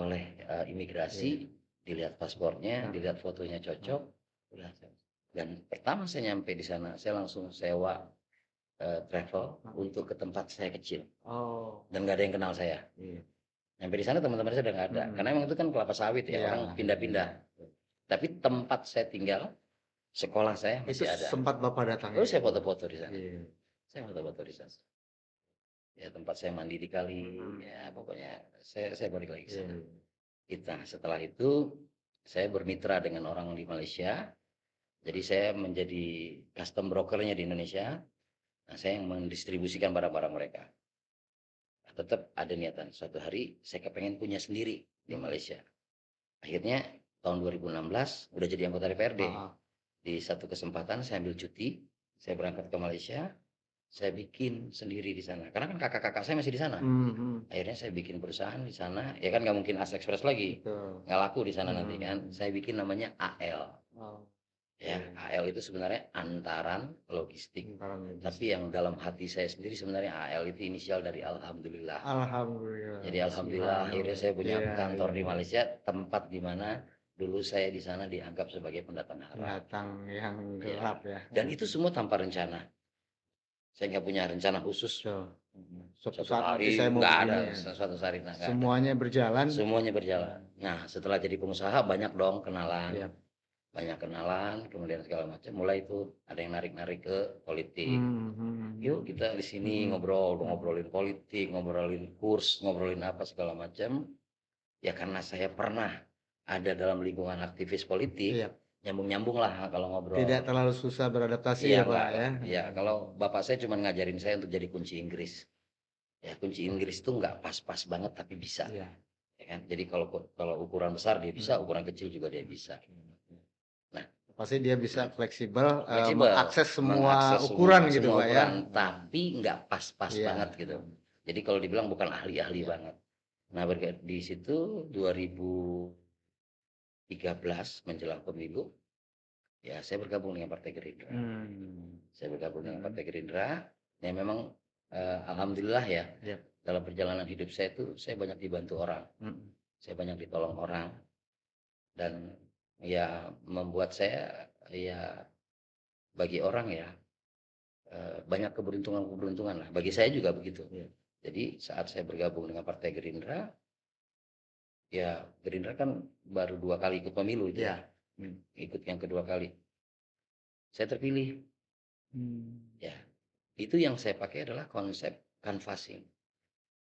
oleh imigrasi, dilihat paspornya, dilihat fotonya cocok. Dan pertama saya nyampe di sana, saya langsung sewa travel untuk ke tempat saya kecil. Dan nggak ada yang kenal saya. Nyampe di sana teman-teman saya udah nggak ada, karena emang itu kan kelapa sawit ya, orang pindah-pindah. Tapi tempat saya tinggal, sekolah saya masih ada. Sempat Bapak datang. Saya foto-foto di sana. Saya foto-foto di sana. Ya, tempat saya mandi di kali, ya pokoknya saya balik lagi ke sana. Setelah itu saya bermitra dengan orang di Malaysia. Jadi saya menjadi custom brokernya di Indonesia. Nah, saya yang mendistribusikan barang-barang mereka. Nah, tetap ada niatan suatu hari saya kepengen punya sendiri di Malaysia. Akhirnya tahun 2016 udah jadi anggota DPRD. Di satu kesempatan saya ambil cuti, saya berangkat ke Malaysia, saya bikin sendiri di sana. Karena kan kakak-kakak saya masih di sana. Akhirnya saya bikin perusahaan di sana. Ya kan nggak mungkin AS Express lagi, nggak laku di sana nanti kan. Saya bikin namanya AL. Ya, AL beliau itu sebenarnya antaran logistik. Tapi yang dalam hati saya sendiri sebenarnya AL itu inisial dari Alhamdulillah. Alhamdulillah. Jadi alhamdulillah akhirnya saya punya kantor di Malaysia, tempat di mana dulu saya di sana dianggap sebagai pendatang haram. Pendatang yang gelap ya. Dan itu semua tanpa rencana. Saya nggak punya rencana khusus. Suatu Suatu hari saya mau nggak ada, begini ya. suatu hari nggak ada. Semuanya berjalan. Semuanya berjalan. Nah, setelah jadi pengusaha banyak dong kenalan. Iya. Banyak kenalan, kemudian segala macam. Mulai itu ada yang narik-narik ke politik. Yuk kita di sini ngobrolin politik, ngobrolin kurs, ngobrolin apa segala macam. Ya karena saya pernah ada dalam lingkungan aktivis politik, nyambung-nyambung lah kalau ngobrol. Tidak terlalu susah beradaptasi ya Pak ya. Iya, kalau bapak saya cuma ngajarin saya untuk jadi kunci Inggris. Ya kunci Inggris itu nggak pas-pas banget tapi bisa. Ya kan? Jadi kalau ukuran besar dia bisa, ukuran kecil juga dia bisa. Nah, pasti dia bisa fleksibel, mengakses semua ukuran gitu Pak ya. Tapi nggak pas-pas banget gitu. Jadi kalau dibilang bukan ahli-ahli banget. Nah, di situ 2013 menjelang pemilu, ya saya bergabung dengan Partai Gerindra. Saya bergabung dengan Partai Gerindra. Ya memang alhamdulillah ya, dalam perjalanan hidup saya itu saya banyak dibantu orang. Saya banyak ditolong orang. Dan ya membuat saya ya bagi orang ya banyak keberuntungan lah. Bagi saya juga begitu. Jadi saat saya bergabung dengan Partai Gerindra, ya Gerindra kan baru 2 kali ikut pemilu itu ya. Ikut yang kedua kali. Saya terpilih. Ya, itu yang saya pakai adalah konsep canvassing.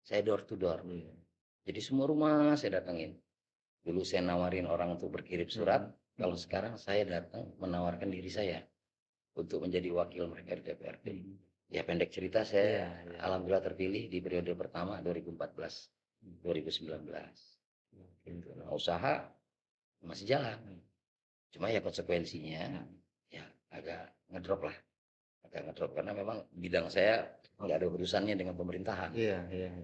Saya door to door. Jadi semua rumah saya datangin. Dulu saya nawarin orang untuk berkirim surat. Kalau sekarang saya datang menawarkan diri saya untuk menjadi wakil mereka di DPRD. Ya pendek cerita saya alhamdulillah terpilih di periode pertama 2014-2019. Nah, usaha masih jalan. Cuma ya konsekuensinya ya agak ngedrop lah. Karena memang bidang saya nggak ada urusannya dengan pemerintahan.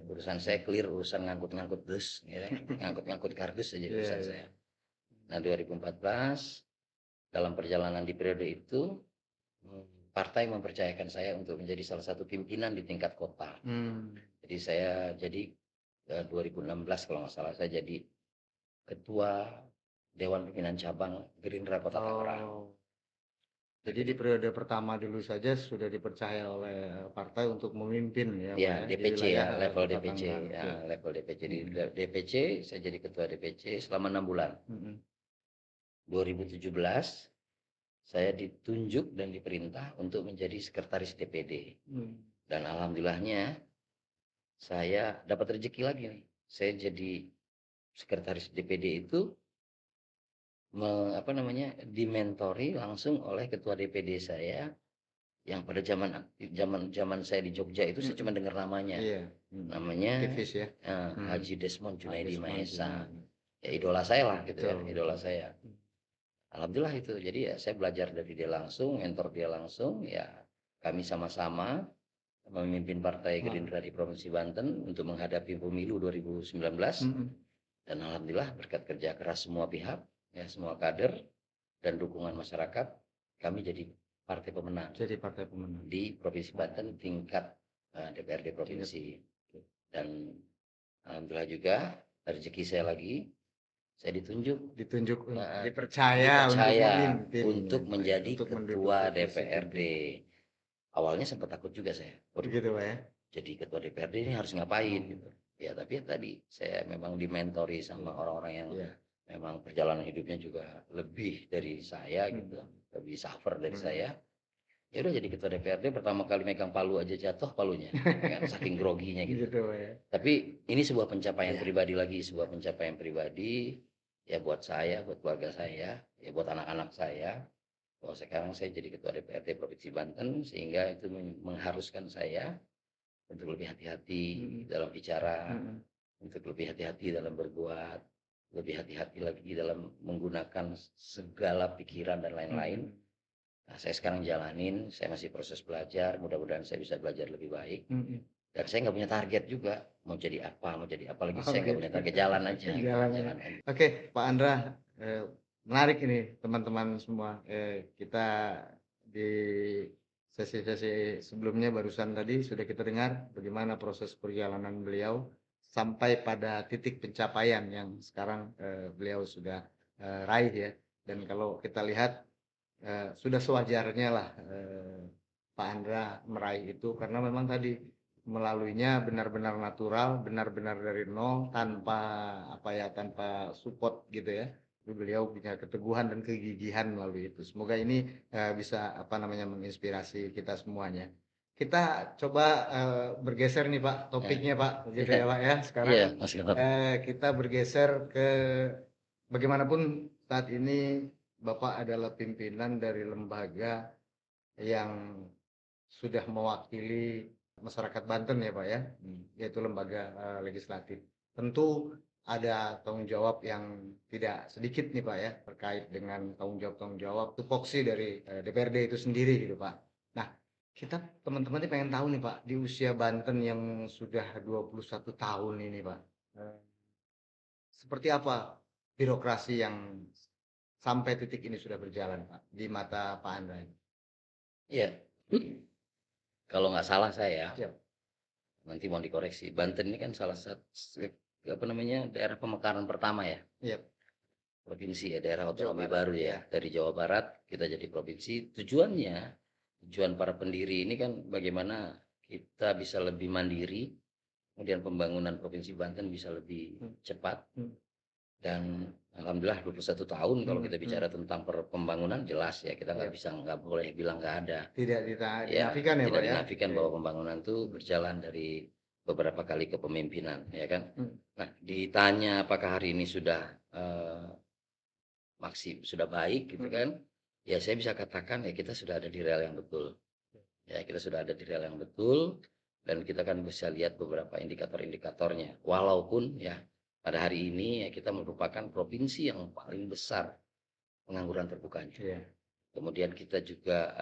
Urusan saya clear, urusan ngangkut-ngangkut bus, ya, ngangkut-ngangkut kardus aja urusan saya. Nah 2014 dalam perjalanan di periode itu partai mempercayakan saya untuk menjadi salah satu pimpinan di tingkat kota. Jadi saya jadi 2016 kalau nggak salah saya jadi ketua Dewan Pimpinan Cabang Gerindra Kota Tangerang. Jadi di periode pertama dulu saja sudah dipercaya oleh partai untuk memimpin ya. Ya, DPC ya, level DPC ya, level DPC. Di DPC saya jadi ketua DPC selama 6 bulan. 2017 saya ditunjuk dan diperintah untuk menjadi sekretaris DPD. Dan alhamdulillahnya saya dapat rezeki lagi nih. Saya jadi sekretaris DPD itu dimentori langsung oleh ketua DPD saya yang pada zaman saya di Jogja itu saya cuma dengar namanya. Namanya Haji Desmond Junaidi Mahesa. Ya idola saya lah gitu ya, idola saya. Alhamdulillah itu. Jadi ya saya belajar dari dia langsung, mentor dia langsung, ya kami sama-sama memimpin Partai Gerindra di Provinsi Banten untuk menghadapi pemilu 2019. Dan alhamdulillah berkat kerja keras semua pihak, ya semua kader dan dukungan masyarakat, kami jadi partai pemenang. Di Provinsi Banten tingkat DPRD provinsi. Dan alhamdulillah juga rezeki saya lagi. Saya ditunjuk dipercaya untuk menjadi ketua DPRD. Awalnya sempat takut juga saya. Begitu Pak ya. Jadi ketua DPRD ini harus ngapain gitu. Ya tapi tadi saya memang dimentori sama orang-orang yang memang perjalanan hidupnya juga lebih dari saya gitu, lebih suffer dari saya. Ya udah jadi ketua DPRD, pertama kali megang palu aja jatuh palunya, kan saking groginya gitu. Tapi ini sebuah pencapaian pribadi lagi, sebuah pencapaian pribadi ya buat saya, buat keluarga saya, ya buat anak-anak saya. Bahwa sekarang saya jadi ketua DPRD Provinsi Banten, sehingga itu mengharuskan saya untuk lebih hati-hati dalam bicara, untuk lebih hati-hati dalam berbuat, lebih hati-hati lagi dalam menggunakan segala pikiran dan lain-lain. Nah, saya sekarang jalanin, saya masih proses belajar, mudah-mudahan saya bisa belajar lebih baik. Dan saya nggak punya target juga, mau jadi apa lagi saya nggak punya target, jalan aja. Oke, Pak Andra, menarik ini teman-teman semua. Kita di sesi-sesi sebelumnya barusan tadi sudah kita dengar bagaimana proses perjalanan beliau sampai pada titik pencapaian yang sekarang beliau sudah raih ya. Dan kalau kita lihat sudah sewajarnya lah Pak Andra meraih itu, karena memang tadi melaluinya benar-benar natural, benar-benar dari nol, tanpa support gitu ya. Beliau punya keteguhan dan kegigihan melalui itu. Semoga ini bisa menginspirasi kita semuanya. Kita coba bergeser nih Pak, topiknya Pak, gitu ya Pak ya. Sekarang kita bergeser ke bagaimanapun saat ini Bapak adalah pimpinan dari lembaga yang sudah mewakili masyarakat Banten ya Pak ya, yaitu lembaga legislatif. Tentu ada tanggung jawab yang tidak sedikit nih Pak ya, terkait dengan tanggung jawab tupoksi dari DPRD itu sendiri gitu Pak. Nah, kita teman-teman ini pengen tahu nih Pak, di usia Banten yang sudah 21 tahun ini Pak, seperti apa birokrasi yang sampai titik ini sudah berjalan Pak, di mata Pak Andra? Iya. Kalau nggak salah saya, Siap. nanti mau dikoreksi. Banten ini kan salah satu daerah pemekaran pertama ya. Iya. Provinsi ya, daerah otonomi baru ya. Dari Jawa Barat kita jadi provinsi. Tujuan para pendiri ini kan bagaimana kita bisa lebih mandiri, kemudian pembangunan Provinsi Banten bisa lebih cepat. Dan alhamdulillah 21 tahun kalau kita bicara tentang pembangunan jelas ya, kita nggak boleh bilang nggak ada. Tidak dinafikan ya Pak ya. Tidak dinafikan bahwa pembangunan itu berjalan dari beberapa kali kepemimpinan ya kan. Nah, ditanya apakah hari ini sudah sudah baik gitu kan. Ya saya bisa katakan ya kita sudah ada di rel yang betul. Ya kita sudah ada di rel yang betul, dan kita kan bisa lihat beberapa indikator-indikatornya. Walaupun ya pada hari ini ya kita merupakan provinsi yang paling besar pengangguran terbukanya. Yeah. Kemudian kita juga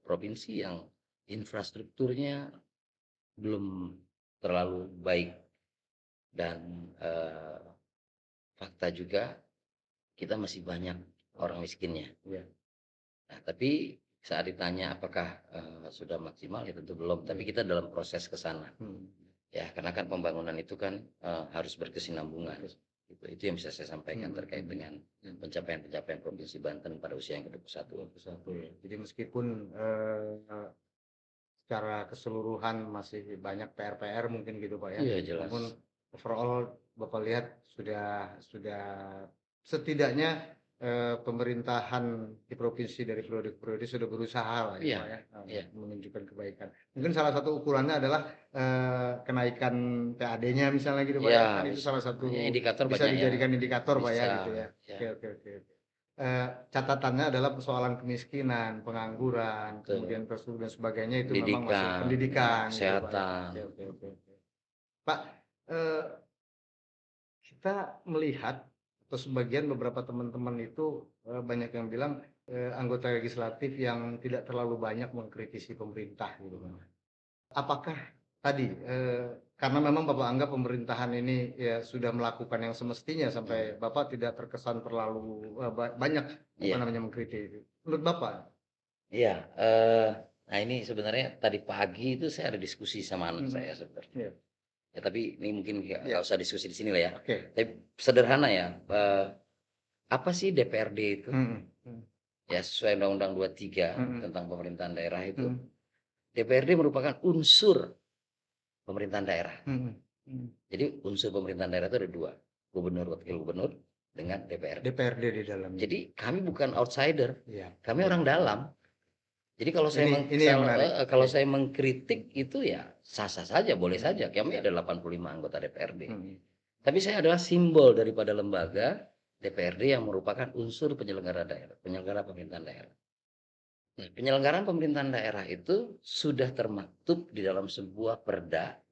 provinsi yang infrastrukturnya belum terlalu baik, dan fakta juga kita masih banyak orang miskinnya. Yeah. Nah, tapi saat ditanya apakah sudah maksimal ya tentu belum. Tapi kita dalam proses ke sana. Ya, karena kan pembangunan itu kan harus berkesinambungan. Itu yang bisa saya sampaikan terkait dengan pencapaian-pencapaian Provinsi Banten pada usia yang ke-21. Jadi meskipun secara keseluruhan masih banyak PR-PR mungkin gitu Pak ya. Iya, jelas. Namun overall Bapak lihat sudah setidaknya pemerintahan di provinsi dari periode ke periode sudah berusaha lah ya, Pak ya, menunjukkan kebaikan. Mungkin salah satu ukurannya adalah kenaikan PAD-nya misalnya gitu Pak ya. Kan itu salah satu indikator, bisa dijadikan indikator Pak ya gitu ya. Oke. Catatannya adalah persoalan kemiskinan, pengangguran, kemudian dan sebagainya itu memang masih pendidikan, kesehatan. Gitu, Pak. Pak, kita melihat atau sebagian beberapa teman-teman itu banyak yang bilang anggota legislatif yang tidak terlalu banyak mengkritisi pemerintah gitu kan. Apakah tadi karena memang Bapak anggap pemerintahan ini ya sudah melakukan yang semestinya sampai Bapak tidak terkesan terlalu banyak mengkritisi. Menurut Bapak? Iya, nah ini sebenarnya tadi pagi itu saya ada diskusi sama anak saya sebenarnya. Ya tapi ini mungkin nggak usah diskusi di sini lah ya. Tapi sederhana ya, apa sih DPRD itu? Ya sesuai Undang-Undang 23 tentang pemerintahan daerah itu, DPRD merupakan unsur pemerintahan daerah. Jadi unsur pemerintahan daerah itu ada dua, gubernur, wakil gubernur, dengan DPRD. DPRD di dalamnya. Jadi kami bukan outsider, kami orang dalam. Jadi kalau saya mengkritik itu ya sah-sah saja, boleh saja. Kami ada 85 anggota DPRD. Tapi saya adalah simbol daripada lembaga DPRD yang merupakan unsur penyelenggara daerah, penyelenggara pemerintahan daerah. Nah, penyelenggaraan pemerintahan daerah itu sudah termaktub di dalam sebuah perda,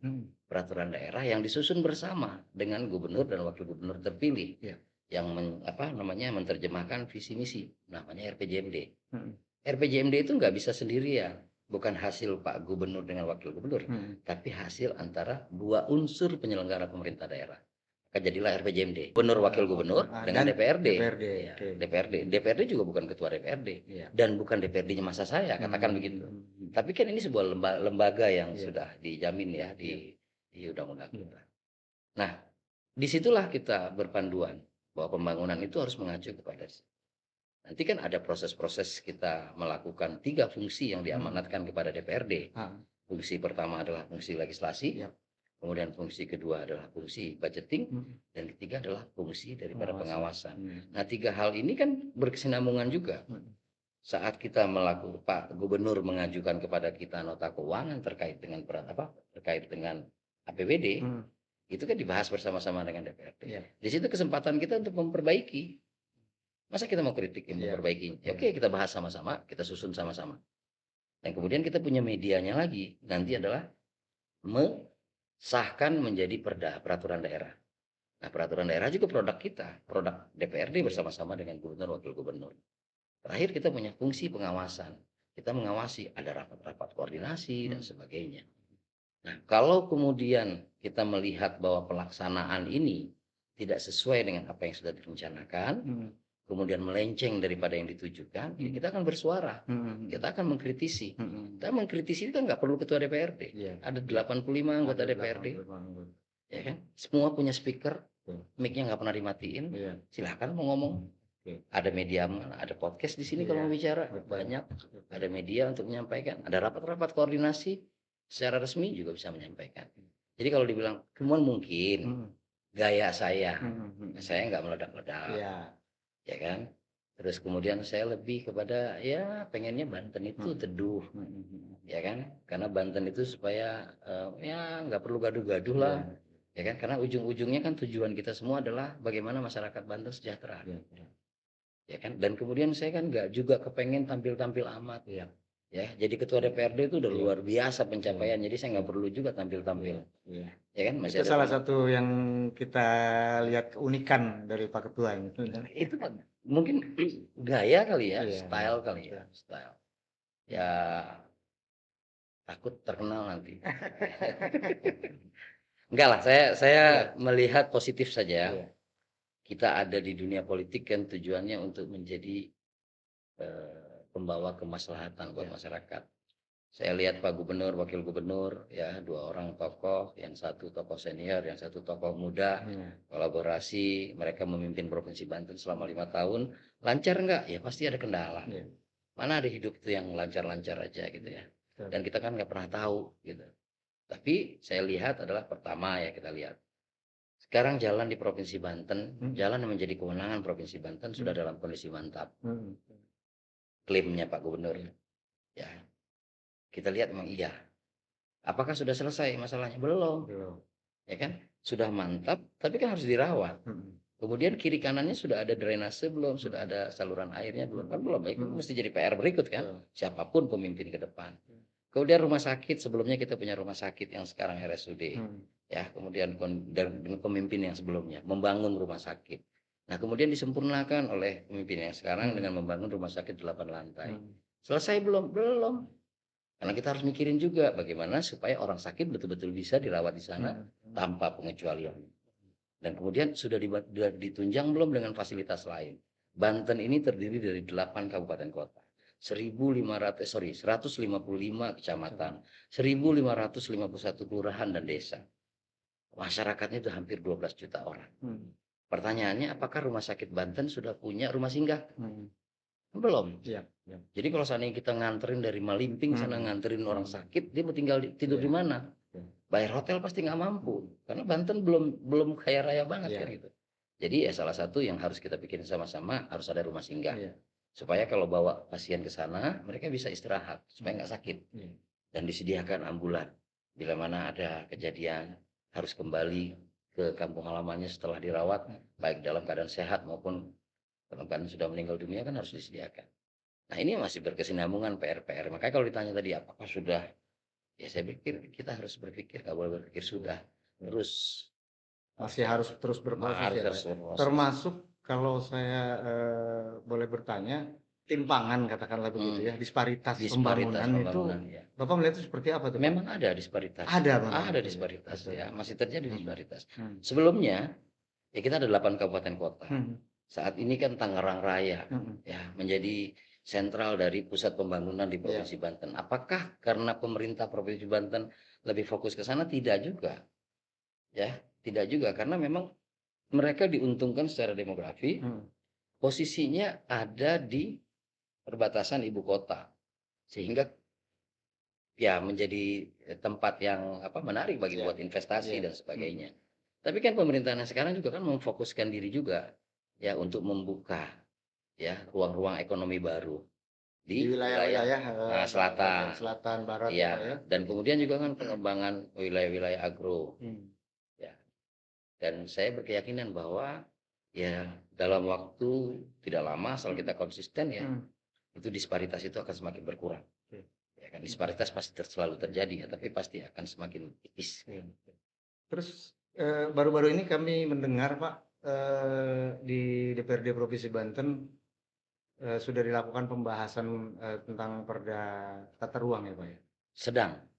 peraturan daerah yang disusun bersama dengan gubernur dan wakil gubernur terpilih, yang menerjemahkan visi misi, namanya RPJMD. RPJMD itu nggak bisa sendirian, bukan hasil Pak Gubernur dengan Wakil Gubernur, tapi hasil antara dua unsur penyelenggara pemerintah daerah. jadilah RPJMD, gubernur wakil gubernur dengan DPRD. Ya, Oke. DPRD juga bukan ketua DPRD dan bukan DPRD-nya masa saya, katakan begitu. Tapi kan ini sebuah lembaga yang sudah dijamin ya di undang-undang kita. Nah, disitulah kita berpanduan bahwa pembangunan itu harus mengacu kepada nanti kan ada proses-proses kita melakukan 3 fungsi yang diamanatkan kepada DPRD. Fungsi pertama adalah fungsi legislasi, kemudian fungsi kedua adalah fungsi budgeting, dan ketiga adalah fungsi daripada pengawasan. Nah, 3 hal ini kan berkesinambungan juga. Saat kita melakukan, Pak Gubernur mengajukan kepada kita nota keuangan terkait dengan terkait dengan APBD, itu kan dibahas bersama-sama dengan DPRD. Di situ kesempatan kita untuk memperbaiki. Masa kita mau kritik yang memperbaiki? Ya, oke, kita bahas sama-sama, kita susun sama-sama. Dan kemudian kita punya medianya lagi. Nanti adalah sahkan menjadi peraturan daerah. Nah, peraturan daerah juga produk kita, produk DPRD bersama-sama dengan gubernur, wakil gubernur. Terakhir kita punya fungsi pengawasan. Kita mengawasi, ada rapat-rapat koordinasi dan sebagainya. Nah, kalau kemudian kita melihat bahwa pelaksanaan ini tidak sesuai dengan apa yang sudah direncanakan, kemudian melenceng daripada yang ditujukan, ya kita akan bersuara, kita akan mengkritisi. Kita mengkritisi itu nggak perlu ketua DPRD, ada 85 anggota DPRD, ya kan? Semua punya speaker, mic-nya nggak pernah dimatiin, silahkan mau ngomong. Ada media mana, ada podcast di sini kalau mau bicara, banyak, ada media untuk menyampaikan, ada rapat-rapat koordinasi secara resmi juga bisa menyampaikan. Jadi kalau dibilang, cuman mungkin gaya saya nggak meledak-ledak. Ya kan, terus kemudian saya lebih kepada ya pengennya Banten itu teduh, ya kan, karena Banten itu supaya ya nggak perlu gaduh-gaduh lah, ya kan, karena ujung-ujungnya kan tujuan kita semua adalah bagaimana masyarakat Banten sejahtera, ya kan, dan kemudian saya kan nggak juga kepengen tampil-tampil amat, ya, jadi ketua DPRD itu udah luar biasa pencapaian, jadi saya nggak perlu juga tampil-tampil, ya kan, masih itu salah satu yang kita lihat keunikan dari Pak Ketua itu mungkin gaya kali ya, style kali ya, style ya, takut terkenal nanti. Enggak lah, saya melihat positif saja. Kita ada di dunia politik kan tujuannya untuk menjadi pembawa kemaslahatan buat masyarakat. Saya lihat Pak Gubernur, Wakil Gubernur, ya 2 orang tokoh, yang satu tokoh senior, yang satu tokoh muda, kolaborasi, mereka memimpin Provinsi Banten selama 5 tahun, lancar enggak? Ya pasti ada kendala. Mana ada hidup itu yang lancar-lancar aja gitu ya. Dan kita kan nggak pernah tahu gitu. Tapi saya lihat adalah pertama ya kita lihat. Sekarang jalan di Provinsi Banten, jalan yang menjadi kewenangan Provinsi Banten sudah dalam kondisi mantap. Klaimnya Pak Gubernur. Ya. Kita lihat memang iya. Apakah sudah selesai masalahnya? Belum. Ya kan? Sudah mantap, tapi kan harus dirawat. Kemudian kiri kanannya sudah ada drainase belum? Sudah ada saluran airnya belum? Kan belum. Itu mesti jadi PR berikut kan? Siapapun pemimpin ke depan. Kemudian rumah sakit, sebelumnya kita punya rumah sakit yang sekarang RSUD. Ya, kemudian dengan pemimpin yang sebelumnya membangun rumah sakit. Nah, kemudian disempurnakan oleh pemimpin yang sekarang dengan membangun rumah sakit 8 lantai. Selesai belum? Belum. Karena kita harus mikirin juga bagaimana supaya orang sakit betul-betul bisa dirawat di sana tanpa pengecualian. Dan kemudian sudah ditunjang belum dengan fasilitas lain. Banten ini terdiri dari 8 kabupaten kota. 155 kecamatan, 1551 kelurahan dan desa. Masyarakatnya itu hampir 12 juta orang. Pertanyaannya, apakah rumah sakit Banten sudah punya rumah singgah? Belum. Jadi kalau seandainya kita nganterin dari Malimping sana nganterin orang sakit, dia mau tinggal tidur di mana? Bayar hotel pasti nggak mampu, karena Banten belum kaya raya banget kan gitu. Jadi ya salah satu yang harus kita pikirin sama-sama harus ada rumah singgah, supaya kalau bawa pasien ke sana mereka bisa istirahat supaya nggak sakit, dan disediakan ambulan bila mana ada kejadian harus kembali ke kampung halamannya setelah dirawat, baik dalam keadaan sehat maupun dalam sudah meninggal dunia kan harus disediakan. Nah ini masih berkesinambungan PR. Makanya kalau ditanya tadi apakah sudah, ya saya pikir kita harus berpikir, nggak boleh berpikir sudah, terus masih harus terus berproses. Termasuk kalau saya boleh bertanya, timpangan katakanlah begitu ya, disparitas pembangunan itu, Bapak melihat itu seperti apa tuh? Memang ada disparitas. Ada disparitas ya, masih terjadi disparitas. Sebelumnya Ya kita ada 8 kabupaten kota. Saat ini kan Tangerang Raya ya menjadi sentral dari pusat pembangunan di Provinsi Banten. Apakah karena pemerintah Provinsi Banten lebih fokus ke sana? Tidak juga. Ya, tidak juga karena memang mereka diuntungkan secara demografi. Posisinya ada di perbatasan ibu kota. Sehingga ya menjadi tempat yang menarik bagi buat investasi dan sebagainya. Tapi kan pemerintahan sekarang juga kan memfokuskan diri juga ya untuk membuka ya ruang-ruang ekonomi baru di wilayah selatan, barat ya. Dan kemudian juga kan pengembangan wilayah-wilayah agro. Ya. Dan saya berkeyakinan bahwa ya dalam waktu tidak lama asal kita konsisten ya itu disparitas itu akan semakin berkurang. Ya kan disparitas pasti selalu terjadi ya, tapi pasti akan semakin tipis. Terus baru-baru ini kami mendengar Pak di DPRD Provinsi Banten sudah dilakukan pembahasan tentang Perda Tata Ruang ya Pak ya.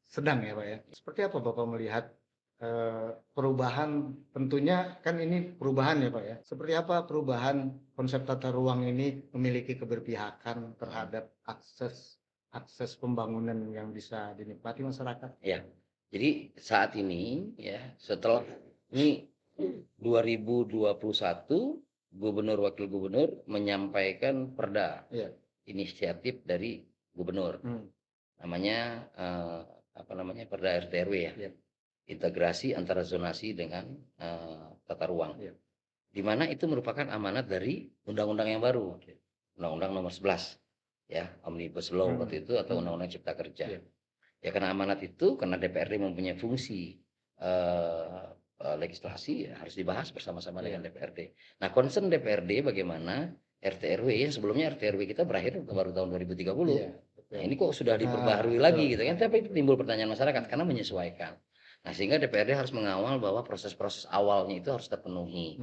Sedang ya Pak ya. Seperti apa Bapak melihat perubahan, tentunya kan ini perubahan ya Pak ya. Seperti apa perubahan konsep tata ruang ini memiliki keberpihakan terhadap akses pembangunan yang bisa dinikmati masyarakat? Ya, jadi saat ini ya setelah ini 2021 gubernur wakil gubernur menyampaikan perda inisiatif dari gubernur namanya perda RT/RW ya. Integrasi antara zonasi dengan tata ruang. Di mana itu merupakan amanat dari undang-undang yang baru. Undang-undang nomor 11 ya, Omnibus Law waktu itu atau Undang-Undang Cipta Kerja. Ya karena amanat itu, karena DPRD mempunyai fungsi legislasi ya, harus dibahas bersama-sama dengan DPRD. Nah, concern DPRD bagaimana RT/RW yang sebelumnya RT/RW kita berakhir baru tahun 2030. Nah, ini kok sudah diperbaharui lagi gitu kan. Tapi timbul pertanyaan masyarakat karena menyesuaikan. Nah, sehingga DPRD harus mengawal bahwa proses-proses awalnya itu harus terpenuhi.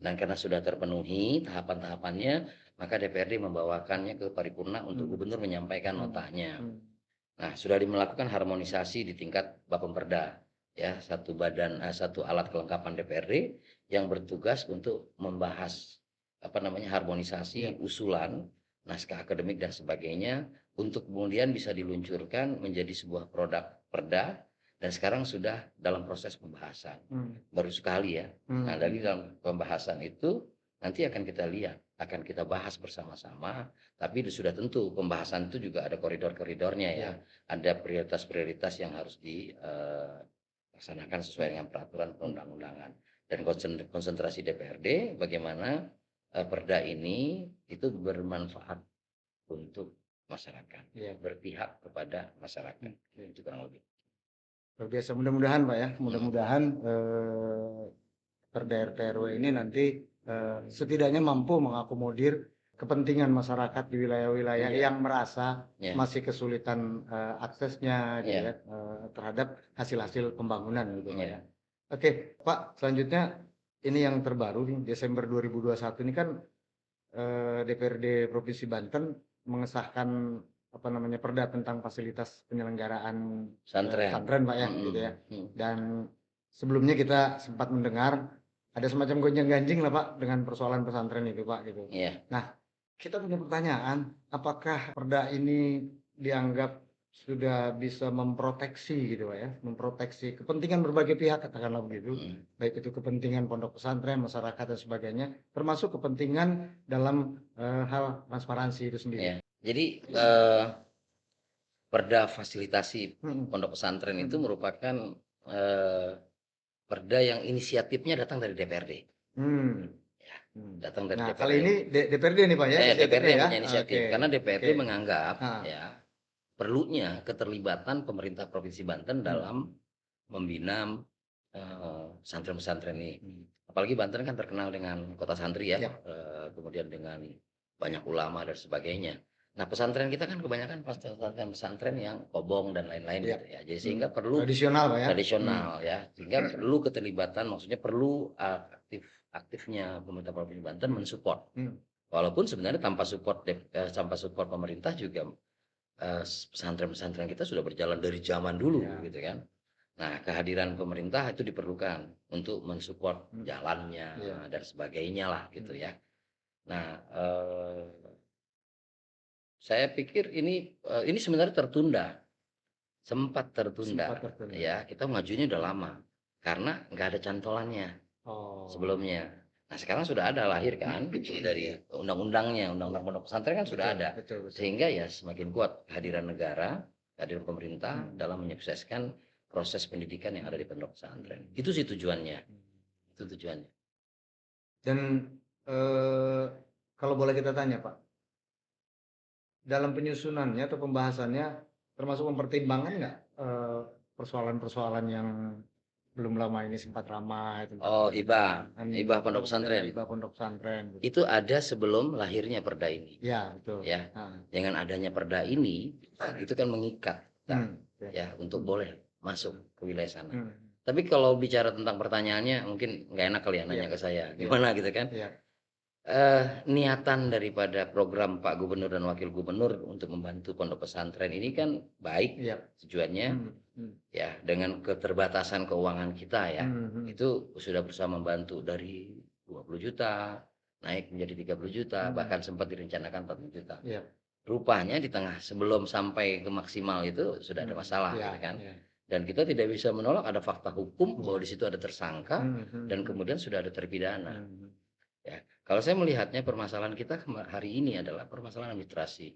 Dan karena sudah terpenuhi tahapan-tahapannya, maka DPRD membawakannya ke paripurna untuk gubernur menyampaikan notanya. Nah, sudah melakukan harmonisasi di tingkat Bapemperda, ya, satu alat kelengkapan DPRD yang bertugas untuk membahas harmonisasi usulan naskah akademik dan sebagainya untuk kemudian bisa diluncurkan menjadi sebuah produk perda. Dan sekarang sudah dalam proses pembahasan, baru sekali ya. Nah, dari dalam pembahasan itu nanti akan kita lihat, akan kita bahas bersama-sama. Tapi sudah tentu pembahasan itu juga ada koridor-koridornya ya. Ada prioritas-prioritas yang harus dilaksanakan sesuai dengan peraturan perundang-undangan. Dan konsentrasi DPRD bagaimana perda ini itu bermanfaat untuk masyarakat, berpihak kepada masyarakat. Itu kurang lebih. Luar biasa, mudah-mudahan Pak ya, mudah-mudahan Perda RT/RW ini nanti setidaknya mampu mengakomodir kepentingan masyarakat di wilayah-wilayah yang merasa masih kesulitan aksesnya gitu ya, terhadap hasil-hasil pembangunan gitu Pak ya. Oke Pak, selanjutnya ini yang terbaru nih, Desember 2021 ini kan DPRD Provinsi Banten mengesahkan perda tentang fasilitas penyelenggaraan pesantren Pak ya gitu ya. Dan sebelumnya kita sempat mendengar ada semacam gonjang-ganjing lah Pak dengan persoalan pesantren itu Pak gitu. Nah, kita punya pertanyaan, apakah perda ini dianggap sudah bisa memproteksi gitu Pak ya, memproteksi kepentingan berbagai pihak katakanlah begitu, baik itu kepentingan pondok pesantren, masyarakat dan sebagainya, termasuk kepentingan dalam hal transparansi itu sendiri. Jadi perda fasilitasi pondok pesantren itu merupakan perda yang inisiatifnya datang dari DPRD. Datang dari DPRD. Kali ini DPRD nih Pak ya. DPRD yang punya inisiatif karena DPRD menganggap ya perlunya keterlibatan pemerintah Provinsi Banten dalam membina pesantren-pesantren ini. Apalagi Banten kan terkenal dengan kota santri ya, kemudian dengan banyak ulama dan sebagainya. Nah, pesantren kita kan kebanyakan pesantren yang kobong dan lain-lain gitu ya. Jadi sehingga perlu tradisional Pak ya. Tradisional ya. Sehingga perlu keterlibatan, maksudnya perlu aktifnya pemerintah Provinsi Banten mensupport. Walaupun sebenarnya tanpa support pemerintah juga pesantren-pesantren kita sudah berjalan dari zaman dulu gitu kan. Nah, kehadiran pemerintah itu diperlukan untuk mensupport jalannya dan sebagainya lah gitu ya. Nah, saya pikir ini sebenarnya sempat tertunda. Ya, kita majunya udah lama karena nggak ada cantolannya sebelumnya. Nah, sekarang sudah ada lahir kan dari undang-undangnya, undang-undang pondok pesantren kan sudah ada. Sehingga ya semakin kuat kehadiran negara, kehadiran pemerintah dalam menyukseskan proses pendidikan yang ada di pondok pesantren. Itu sih tujuannya. Itu tujuannya. Dan kalau boleh kita tanya, Pak, dalam penyusunannya atau pembahasannya termasuk mempertimbangkan nggak persoalan-persoalan yang belum lama ini sempat ramai tentang hibah pondok pesantren. Hibah pondok pesantren. Itu ada sebelum lahirnya perda ini. Ya, betul. Ya. Dengan adanya perda ini itu kan mengikat ya untuk boleh masuk ke wilayah sana. Tapi kalau bicara tentang pertanyaannya mungkin nggak enak kali ya nanya ke saya. Gimana gitu kan? Niatan daripada program Pak Gubernur dan Wakil Gubernur untuk membantu pondok pesantren ini kan baik tujuannya ya, dengan keterbatasan keuangan kita ya, itu sudah berusaha membantu dari 20 juta naik menjadi 30 juta bahkan sempat direncanakan 40 juta. Rupanya di tengah sebelum sampai ke maksimal itu sudah ada masalah gitu kan. Dan kita tidak bisa menolak ada fakta hukum bahwa di situ ada tersangka dan kemudian sudah ada terpidana. Ya, kalau saya melihatnya permasalahan kita hari ini adalah permasalahan administrasi.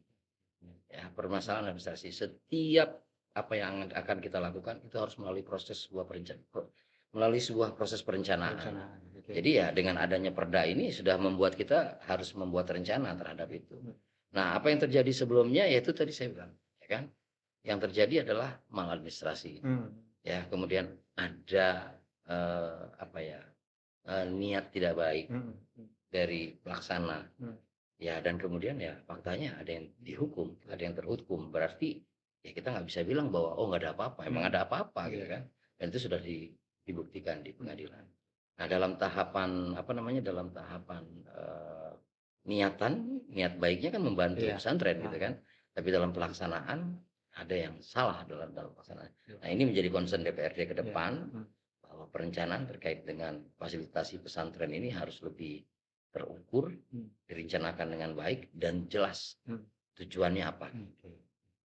Ya, permasalahan administrasi. Setiap apa yang akan kita lakukan itu harus melalui sebuah proses perencanaan. Jadi ya dengan adanya perda ini sudah membuat kita harus membuat rencana terhadap itu. Nah, apa yang terjadi sebelumnya yaitu tadi saya bilang, ya kan? Yang terjadi adalah maladministrasi. Ya, kemudian ada niat tidak baik dari pelaksana ya, dan kemudian ya faktanya ada yang dihukum, ada yang terhukum, berarti ya kita nggak bisa bilang bahwa oh nggak ada apa-apa, emang ada apa-apa gitu kan, dan itu sudah dibuktikan di pengadilan. Nah, dalam tahapan dalam tahapan niat baiknya kan membantu pesantren gitu kan, tapi dalam pelaksanaan ada yang salah dalam pelaksanaan. Nah, ini menjadi concern DPRD ke depan bahwa perencanaan terkait dengan fasilitasi pesantren ini harus lebih terukur, direncanakan dengan baik dan jelas tujuannya apa.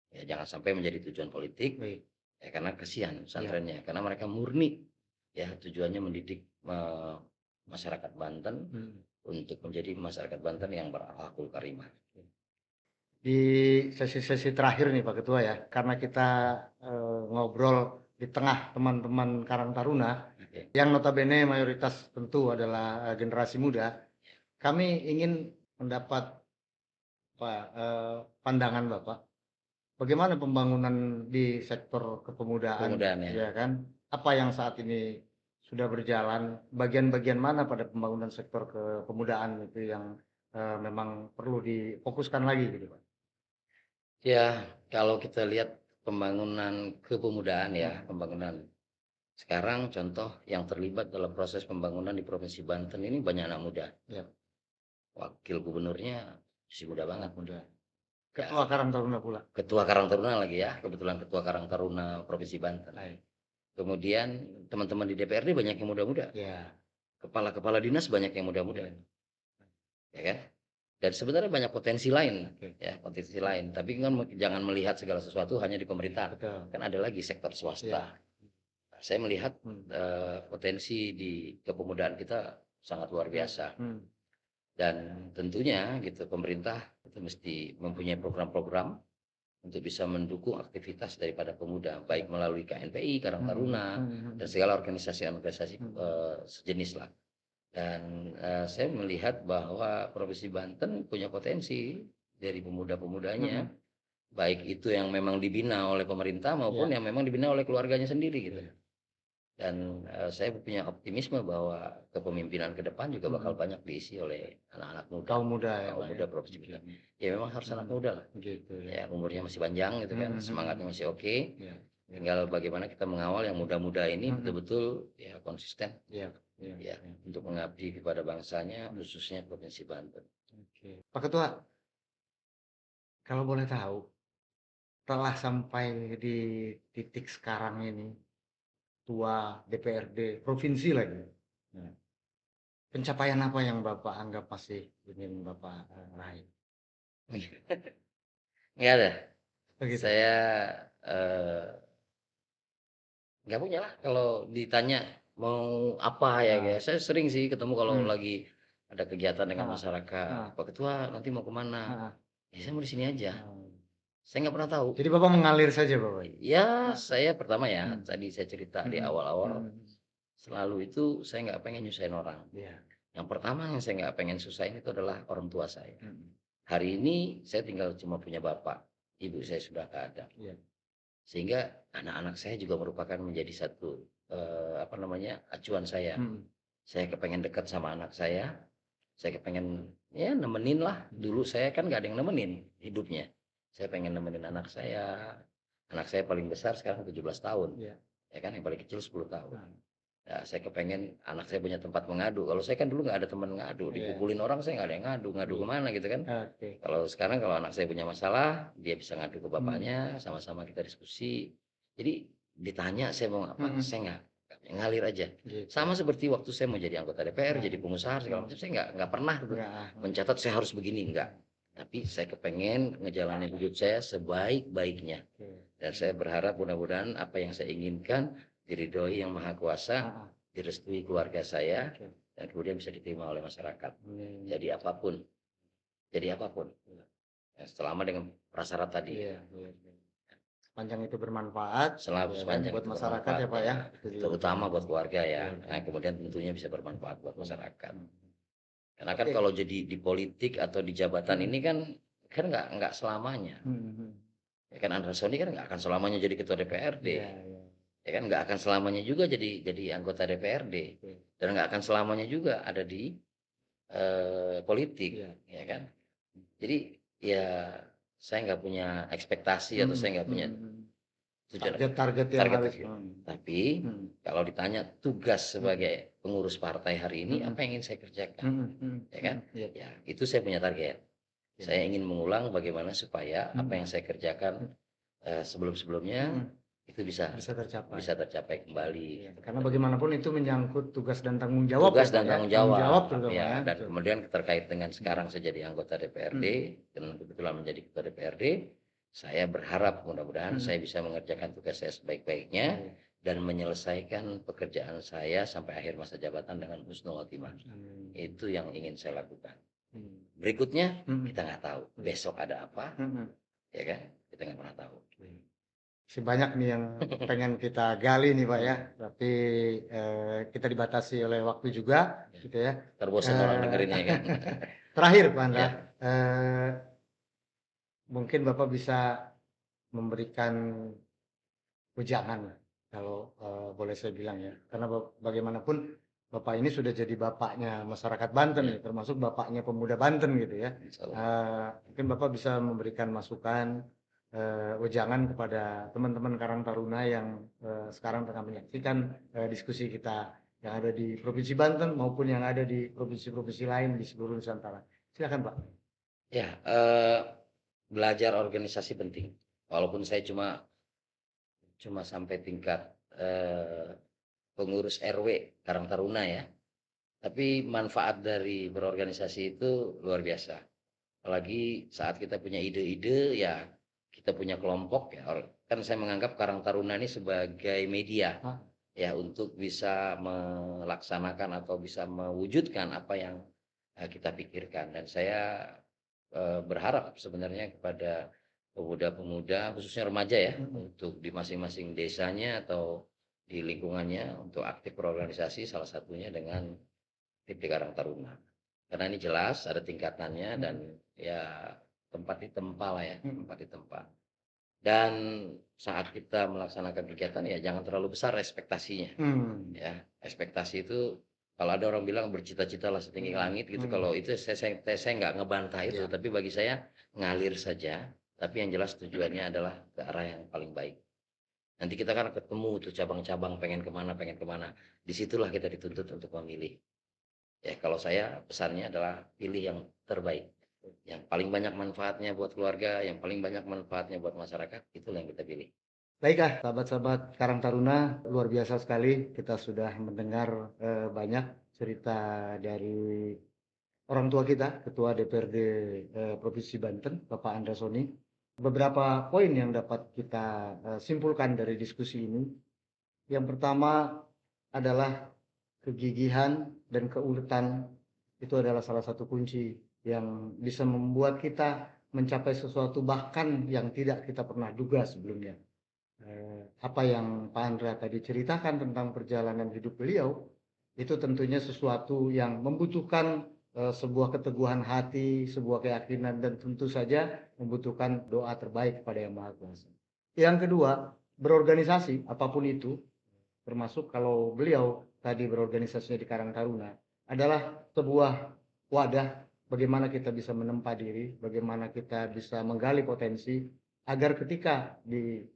Ya, jangan sampai menjadi tujuan politik. Ya, karena kasihan pesantrennya, karena mereka murni ya tujuannya mendidik masyarakat Banten untuk menjadi masyarakat Banten yang berakhlakul karimah. Di sesi-sesi terakhir nih Pak Ketua ya, karena kita ngobrol di tengah teman-teman Karang Taruna yang notabene mayoritas tentu adalah generasi muda, kami ingin mendapat pandangan Bapak, bagaimana pembangunan di sektor kepemudaan ya kan? Apa yang saat ini sudah berjalan, bagian-bagian mana pada pembangunan sektor kepemudaan itu yang memang perlu difokuskan lagi gitu Pak? Ya, kalau kita lihat pembangunan kepemudaan ya, pembangunan sekarang contoh yang terlibat dalam proses pembangunan di Provinsi Banten ini banyak anak muda. Wakil gubernurnya masih muda banget. Ketua Karang Taruna pula. Ketua Karang Taruna lagi ya, kebetulan Ketua Karang Taruna Provinsi Banten. Kemudian teman-teman di DPRD banyak yang muda-muda. Kepala-kepala dinas banyak yang muda-muda. Ya kan? Dan sebenarnya banyak potensi lain, ya potensi lain. Tapi kan jangan melihat segala sesuatu hanya di pemerintahan. Kan ada lagi sektor swasta. Nah, saya melihat potensi di kepemudaan kita sangat luar biasa. Dan tentunya gitu pemerintah itu mesti mempunyai program-program untuk bisa mendukung aktivitas daripada pemuda, baik melalui KNPI, Karang Taruna, dan segala organisasi-organisasi sejenis lah. Dan saya melihat bahwa Provinsi Banten punya potensi dari pemuda-pemudanya, baik itu yang memang dibina oleh pemerintah maupun yang memang dibina oleh keluarganya sendiri gitu. Dan saya punya optimisme bahwa kepemimpinan ke depan juga bakal banyak diisi oleh anak-anak muda. Kaum muda Provinsi Banten. Ya memang harus anak muda lah. Ya umurnya masih panjang gitu kan, semangatnya masih oke. Tinggal bagaimana kita mengawal yang muda-muda ini betul-betul ya konsisten. Ya, untuk mengabdi kepada bangsanya, khususnya Provinsi Banten. Pak Ketua, kalau boleh tahu, telah sampai di titik sekarang ini, ketua DPRD provinsi lagi. Nah, pencapaian apa yang Bapak anggap masih ingin Bapak raih? Nggak ada. Begitu. Saya nggak punya lah. Kalau ditanya mau apa ya, Nah. saya sering sih ketemu kalau Hmm. lagi ada kegiatan dengan Ah. masyarakat. Pak Ketua nanti mau kemana? Ah. Ya saya mau di sini aja. Hmm. Saya nggak pernah tahu. Jadi Bapak mengalir saja Bapak? Ya, saya pertama ya, tadi saya cerita di Hmm. awal-awal, selalu itu saya nggak pengen nyusahin orang. Iya. Yang pertama yang saya nggak pengen susahin itu adalah orang tua saya. Hari ini saya tinggal cuma punya bapak, ibu saya sudah nggak ada. Iya. Sehingga anak-anak saya juga merupakan menjadi satu acuan saya. Saya kepengen dekat sama anak saya kepengen ya nemenin lah. Dulu saya kan nggak ada yang nemenin hidupnya. Saya pengen nemenin anak saya. Anak saya paling besar sekarang 17 tahun. Iya. Ya kan, yang paling kecil 10 tahun. Ya, saya kepengen anak saya punya tempat mengadu. Kalau saya kan dulu nggak ada teman ngadu, dipukulin orang saya nggak ada yang ngadu kemana gitu kan. Kalau sekarang kalau anak saya punya masalah, dia bisa ngadu ke bapaknya, sama-sama kita diskusi. Jadi ditanya saya mau apa, saya nggak ngalir aja. Sama seperti waktu saya mau jadi anggota DPR, jadi pengusaha segala macam, saya nggak pernah mencatat saya harus begini, enggak. Tapi saya kepengen ngejalanin hidup saya sebaik-baiknya. Dan saya berharap mudah-mudahan apa yang saya inginkan diridhoi Yang Maha Kuasa, direstui keluarga saya, dan kemudian bisa diterima oleh masyarakat. Jadi apapun. Ya, selama dengan prasyarat tadi. Sepanjang itu bermanfaat, sepanjang buat itu masyarakat ya Pak ya. Terutama buat keluarga ya. Nah, kemudian tentunya bisa bermanfaat buat masyarakat. Karena kan kalau jadi di politik atau di jabatan ini kan nggak selamanya. Ya kan Andra Soni kan nggak akan selamanya jadi ketua DPRD. Ya kan nggak akan selamanya juga jadi anggota DPRD. Dan nggak akan selamanya juga ada di politik. Ya kan. Jadi ya saya nggak punya ekspektasi atau saya nggak punya target yang harus. Tapi kalau ditanya tugas sebagai pengurus partai hari ini apa yang ingin saya kerjakan, ya kan? Ya itu saya punya target. Saya ingin mengulang bagaimana supaya apa yang saya kerjakan sebelum-sebelumnya itu bisa tercapai kembali. Karena bagaimanapun itu menyangkut tugas dan tanggung jawab. Tanggung jawab ya. Dan kemudian terkait dengan sekarang saya jadi anggota DPRD dan kebetulan menjadi ketua DPRD. Saya berharap mudah-mudahan saya bisa mengerjakan tugas saya sebaik-baiknya dan menyelesaikan pekerjaan saya sampai akhir masa jabatan dengan husnul khotimah. Itu yang ingin saya lakukan. Berikutnya kita nggak tahu besok ada apa, ya kan? Kita nggak pernah tahu. Sebanyak nih yang pengen kita gali nih Pak ya, tapi kita dibatasi oleh waktu juga, gitu ya. Terbosan orang dengerinnya kan. Terakhir Pak Andra. Mungkin Bapak bisa memberikan wejangan kalau boleh saya bilang ya, karena bagaimanapun Bapak ini sudah jadi bapaknya masyarakat Banten ya, termasuk bapaknya pemuda Banten gitu ya. Mungkin Bapak bisa memberikan masukan, wejangan kepada teman-teman Karang Taruna yang sekarang tengah menyaksikan diskusi kita yang ada di Provinsi Banten maupun yang ada di provinsi-provinsi lain di seluruh Nusantara. Silakan Pak. Ya, belajar organisasi penting. Walaupun saya cuma sampai tingkat pengurus RW Karang Taruna ya. Tapi manfaat dari berorganisasi itu luar biasa. Apalagi saat kita punya ide-ide ya, kita punya kelompok ya. Kan saya menganggap Karang Taruna ini sebagai media ya untuk bisa melaksanakan atau bisa mewujudkan apa yang kita pikirkan. Dan saya berharap sebenarnya kepada pemuda-pemuda khususnya remaja ya untuk di masing-masing desanya atau di lingkungannya untuk aktif berorganisasi, salah satunya dengan TIP Karang Taruna. Karena ini jelas ada tingkatannya dan ya tempat ditempa lah ya, tempat ditempa. Dan saat kita melaksanakan kegiatan ya jangan terlalu besar ekspektasinya. Ya, ekspektasi itu kalau ada orang bilang bercita-cita lah setinggi langit gitu, kalau itu saya nggak ngebantah itu, tapi bagi saya ngalir saja. Tapi yang jelas tujuannya adalah ke arah yang paling baik. Nanti kita kan ketemu tuh cabang-cabang pengen kemana. Disitulah kita dituntut untuk memilih. Ya kalau saya pesannya adalah pilih yang terbaik. Yang paling banyak manfaatnya buat keluarga, yang paling banyak manfaatnya buat masyarakat, itulah yang kita pilih. Baiklah, sahabat-sahabat Karang Taruna, luar biasa sekali kita sudah mendengar banyak cerita dari orang tua kita, Ketua DPRD Provinsi Banten, Bapak Andra Soni. Beberapa poin yang dapat kita simpulkan dari diskusi ini. Yang pertama adalah kegigihan dan keuletan itu adalah salah satu kunci yang bisa membuat kita mencapai sesuatu bahkan yang tidak kita pernah duga sebelumnya. Apa yang Pak Andra tadi ceritakan tentang perjalanan hidup beliau itu tentunya sesuatu yang membutuhkan sebuah keteguhan hati, sebuah keyakinan, dan tentu saja membutuhkan doa terbaik kepada Yang Maha Kuasa. Yang kedua, berorganisasi apapun itu, termasuk kalau beliau tadi berorganisasinya di Karang Taruna, adalah sebuah wadah bagaimana kita bisa menempa diri, bagaimana kita bisa menggali potensi, agar ketika di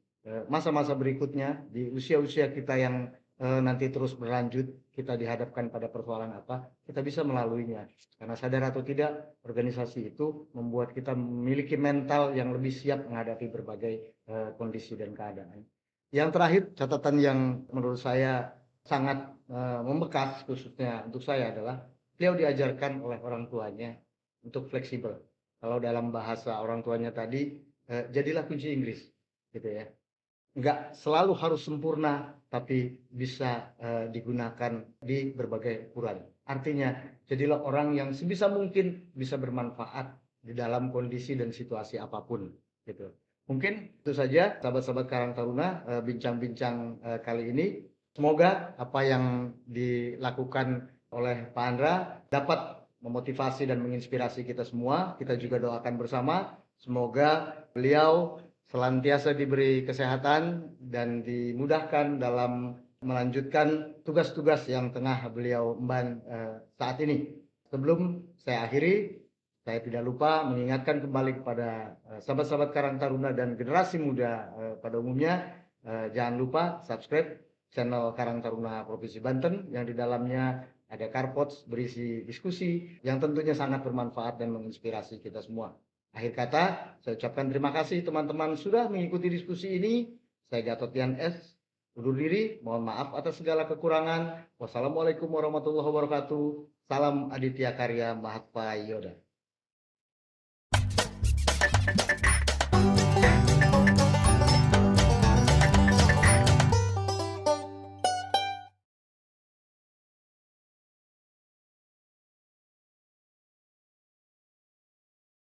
masa-masa berikutnya, di usia-usia kita yang nanti terus berlanjut, kita dihadapkan pada persoalan apa, kita bisa melaluinya. Karena sadar atau tidak, organisasi itu membuat kita memiliki mental yang lebih siap menghadapi berbagai kondisi dan keadaan. Yang terakhir, catatan yang menurut saya sangat membekas khususnya untuk saya adalah beliau diajarkan oleh orang tuanya untuk fleksibel. Kalau dalam bahasa orang tuanya tadi, jadilah kunci Inggris, gitu ya. Nggak selalu harus sempurna, tapi bisa digunakan di berbagai ukuran. Artinya, jadilah orang yang sebisa mungkin bisa bermanfaat di dalam kondisi dan situasi apapun, gitu. Mungkin itu saja, sahabat-sahabat Karang Taruna, bincang-bincang kali ini. Semoga apa yang dilakukan oleh Pak Andra dapat memotivasi dan menginspirasi kita semua. Kita juga doakan bersama, semoga beliau senantiasa diberi kesehatan dan dimudahkan dalam melanjutkan tugas-tugas yang tengah beliau emban saat ini. Sebelum saya akhiri, saya tidak lupa mengingatkan kembali kepada sahabat-sahabat Karang Taruna dan generasi muda pada umumnya, jangan lupa subscribe channel Karang Taruna Provinsi Banten yang di dalamnya ada Karpots berisi diskusi yang tentunya sangat bermanfaat dan menginspirasi kita semua. Akhir kata, saya ucapkan terima kasih teman-teman sudah mengikuti diskusi ini. Saya Gatotian S. Undur diri, mohon maaf atas segala kekurangan. Wassalamualaikum warahmatullahi wabarakatuh. Salam Aditya Karya Mahatma Yoda.